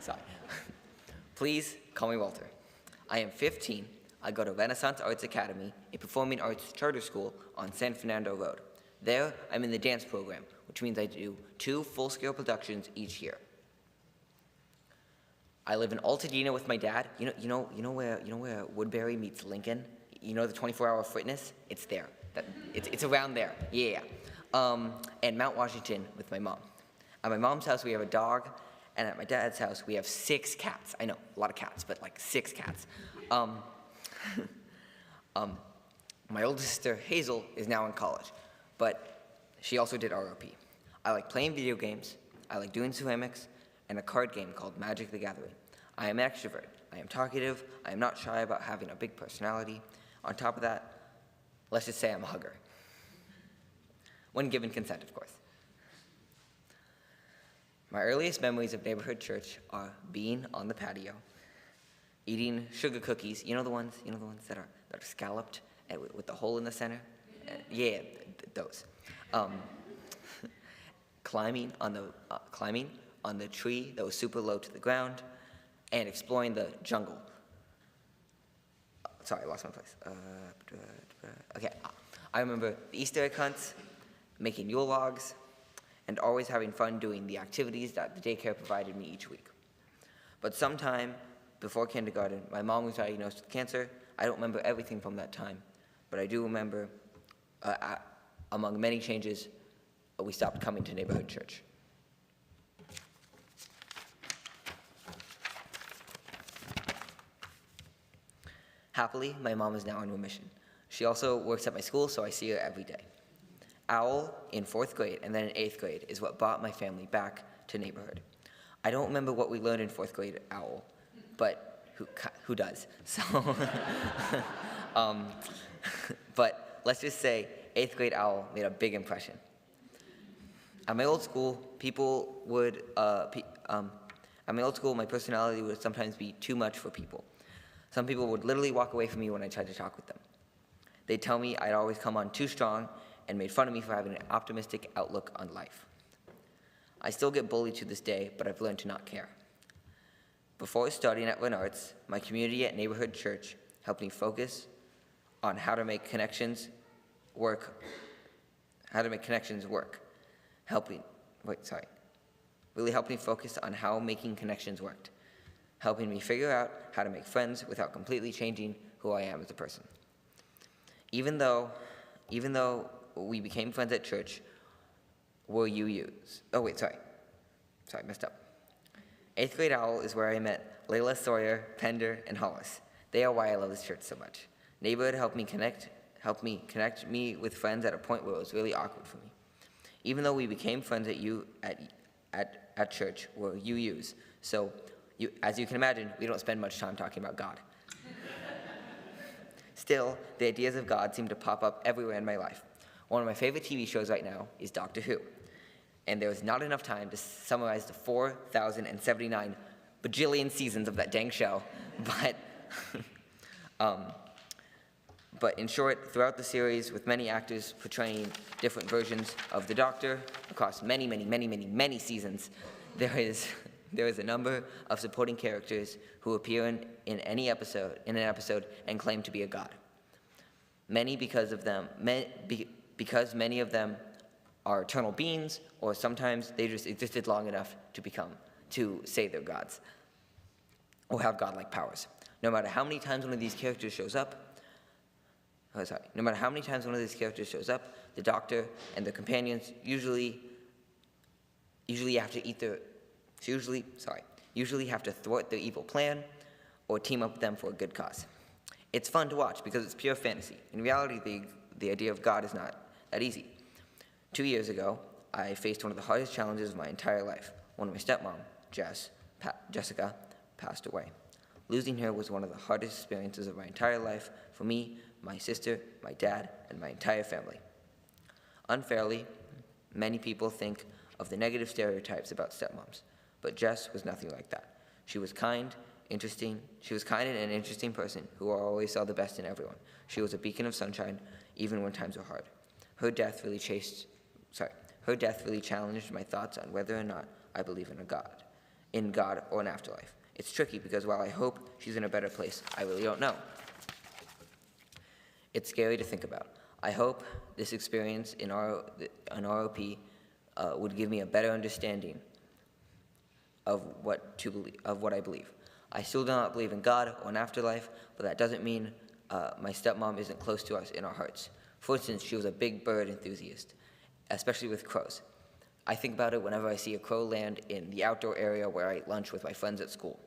Sorry. Please call me Walter. I am 15. I go to Renaissance Arts Academy, a performing arts charter school on San Fernando Road. There, I'm in the dance program, which means I do 2 full-scale productions each year. I live in Pasadena with my dad. You know where Woodbury meets Lincoln? You know the 24-hour fitness? It's there. It's around there. Yeah. And Mount Washington with my mom. At my mom's house, we have a dog, and at my dad's house, we have 6 cats. I know, a lot of cats, but like 6 cats. My oldest sister, Hazel, is now in college, but she also did ROP. I like playing video games, I like doing ceramics, and a card game called Magic the Gathering. I am an extrovert. I am talkative. I am not shy about having a big personality. On top of that, let's just say I'm a hugger. When given consent, of course. My earliest memories of neighborhood church are being on the patio, eating sugar cookies. You know the ones that are scalloped and with the hole in the center? Yeah, those. Climbing on the tree that was super low to the ground, and exploring the jungle. Sorry, I lost my place. Okay, I remember the Easter egg hunts, making Yule logs, and always having fun doing the activities that the daycare provided me each week. But sometime before kindergarten, my mom was diagnosed with cancer. I don't remember everything from that time, but I do remember, among many changes, we stopped coming to neighborhood church. Happily, my mom is now in remission. She also works at my school, so I see her every day. OWL in 4th grade and then in 8th grade is what brought my family back to neighborhood. I don't remember what we learned in 4th grade at OWL, but who does? So, but let's just say 8th grade OWL made a big impression. At my old school, my personality would sometimes be too much for people. Some people would literally walk away from me when I tried to talk with them. They'd tell me I'd always come on too strong and made fun of me for having an optimistic outlook on life. I still get bullied to this day, but I've learned to not care. Before starting at Lynn Arts, my community at neighborhood church helped me focus on how to make connections work. Really helped me focus on how making connections worked, helping me figure out how to make friends without completely changing who I am as a person. Even though we became friends at church, messed up. 8th grade OWL is where I met Layla, Sawyer, Pender, and Hollis. They are why I love this church so much. Neighborhood helped me connect me with friends at a point where it was really awkward for me. Even though we became friends at church, we're UUs, so as you can imagine, we don't spend much time talking about God. Still, the ideas of God seem to pop up everywhere in my life. One of my favorite TV shows right now is Doctor Who, and there is not enough time to summarize the 4,079 bajillion seasons of that dang show, but in short, throughout the series, with many actors portraying different versions of the Doctor across many seasons, there is a number of supporting characters who appear in an episode and claim to be a god. Because many of them are eternal beings, or sometimes they just existed long enough to say they're gods, or have godlike powers. No matter how many times one of these characters shows up, the Doctor and their companions usually have to thwart their evil plan or team up with them for a good cause. It's fun to watch because it's pure fantasy. In reality, the idea of God is not that easy. 2 years ago, I faced one of the hardest challenges of my entire life. One of my stepmom, Jess, Jessica, passed away. Losing her was one of the hardest experiences of my entire life for me, my sister, my dad, and my entire family. Unfairly, many people think of the negative stereotypes about stepmoms, but Jess was nothing like that. She was kind and an interesting person who always saw the best in everyone. She was a beacon of sunshine, even when times were hard. Her death really challenged my thoughts on whether or not I believe in God or an afterlife. It's tricky because while I hope she's in a better place, I really don't know. It's scary to think about. I hope this experience in ROP would give me a better understanding of what I believe. I still do not believe in God or an afterlife, but that doesn't mean my stepmom isn't close to us in our hearts. For instance, she was a big bird enthusiast, especially with crows. I think about it whenever I see a crow land in the outdoor area where I eat lunch with my friends at school.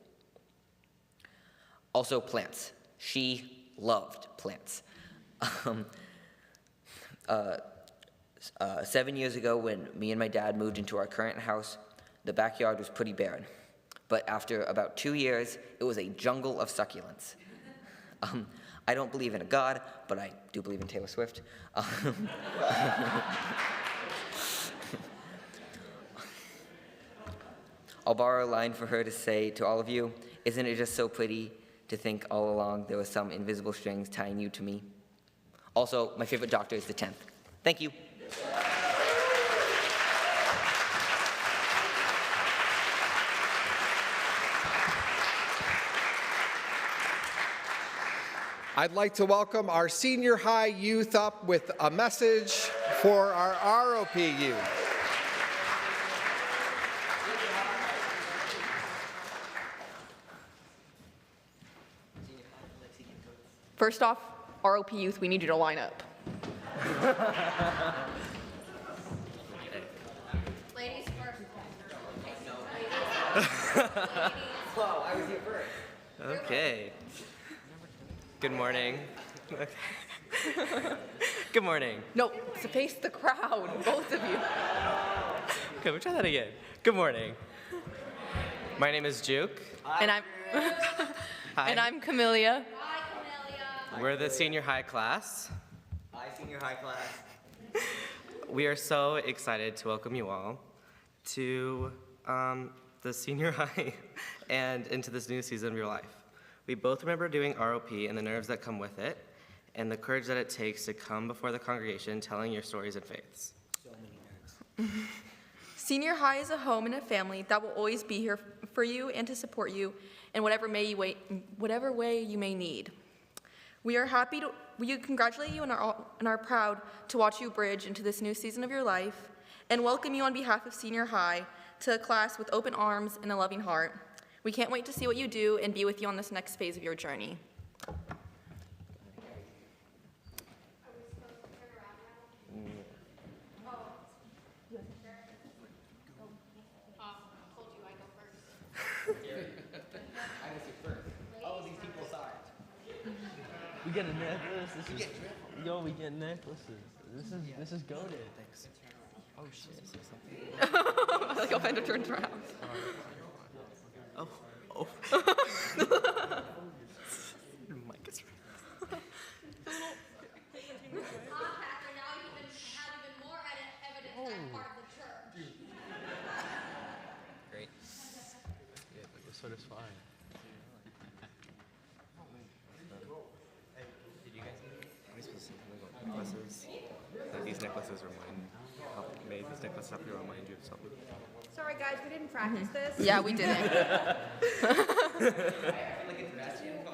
Also, plants. She loved plants. 7 years ago, when me and my dad moved into our current house, the backyard was pretty barren. But after about 2 years, it was a jungle of succulents. I don't believe in a God, but I do believe in Taylor Swift. I'll borrow a line for her to say to all of you, isn't it just so pretty to think all along there was some invisible strings tying you to me? Also, my favorite doctor is the 10th. Thank you. I'd like to welcome our senior high youth up with a message for our ROP youth. First off, ROP youth, we need you to line up. Ladies first. Whoa, I was here first. Okay. Good morning. Good morning. No, to face the crowd, both of you. Okay, we'll try that again. Good morning. My name is Juke. And I'm Hi. and I'm Camellia. We're the senior high class. Hi, senior high class. We are so excited to welcome you all to the senior high and into this new season of your life. We both remember doing ROP and the nerves that come with it, and the courage that it takes to come before the congregation telling your stories and faiths. So many nerves. Senior high is a home and a family that will always be here for you and to support you in whatever way you may need. We congratulate you and are proud to watch you bridge into this new season of your life and welcome you on behalf of senior high to a class with open arms and a loving heart. We can't wait to see what you do and be with you on this next phase of your journey. We get a necklace. We get necklaces. This is goated. Thanks. Oh shit. Like a vendor turns around. Oh. Mike is Great. Yeah, but this one is fine. Did you guys supposed to say something about necklaces? Like these necklaces made these necklaces help you remind you of something. Sorry guys, we didn't practice this. Yeah, we didn't. Were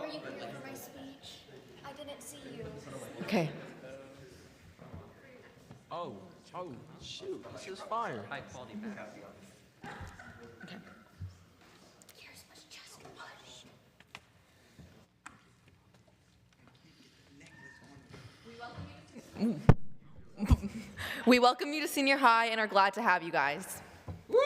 you here for my speech? I didn't see you. Okay. Oh, shoot. This is fire. High quality backup. Okay. Yours was just pushed. We welcome you to senior high and are glad to have you guys. Woo!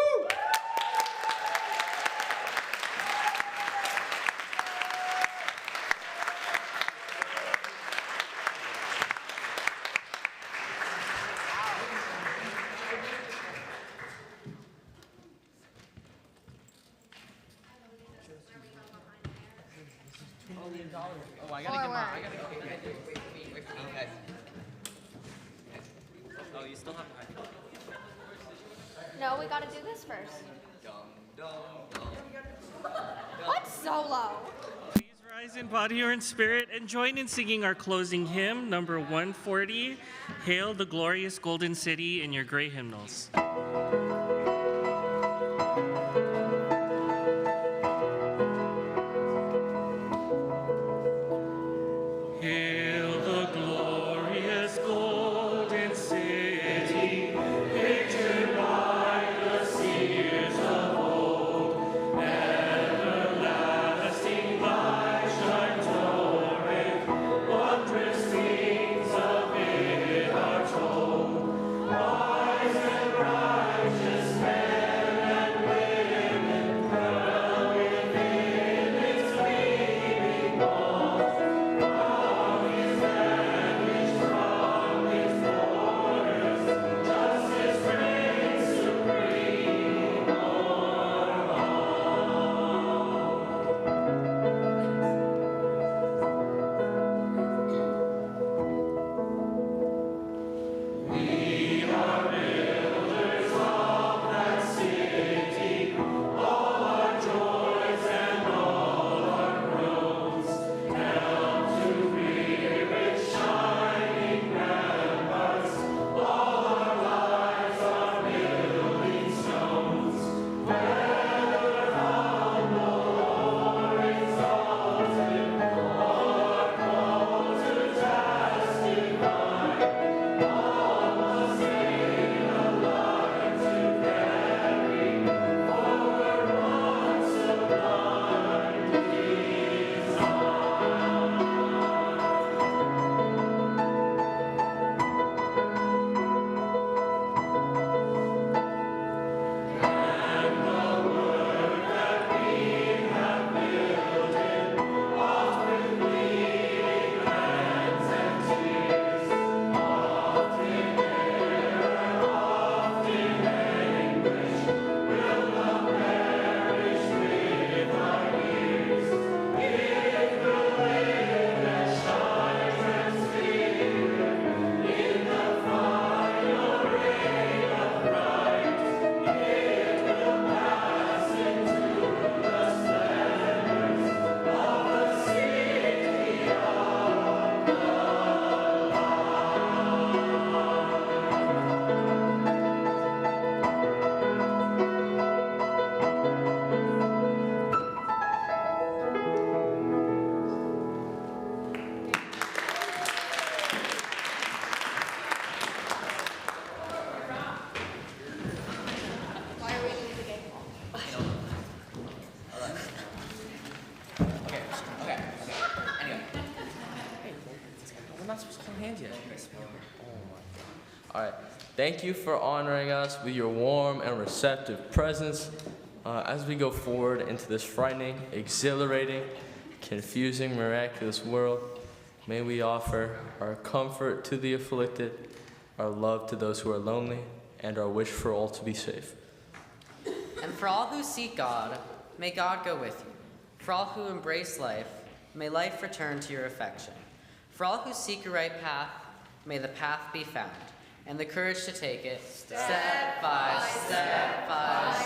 Oh, I gotta get my. I gotta go. Wait for me, guys. Oh, you still have to. No, we gotta do this first. What solo? Please rise in body or in spirit and join in singing our closing hymn, number 140, Hail the Glorious Golden City, in your great hymnals. Hail the glorious golden city, pictured by the seers of old, everlasting light shines o'er it, wondrous things of it are told. Wise and righteous men and women dwell within its gleaming walls. All right. Thank you for honoring us with your warm and receptive presence. As we go forward into this frightening, exhilarating, confusing, miraculous world, may we offer our comfort to the afflicted, our love to those who are lonely, and our wish for all to be safe. And for all who seek God, may God go with you. For all who embrace life, may life return to your affection. For all who seek a right path, may the path be found, and the courage to take it, step by step by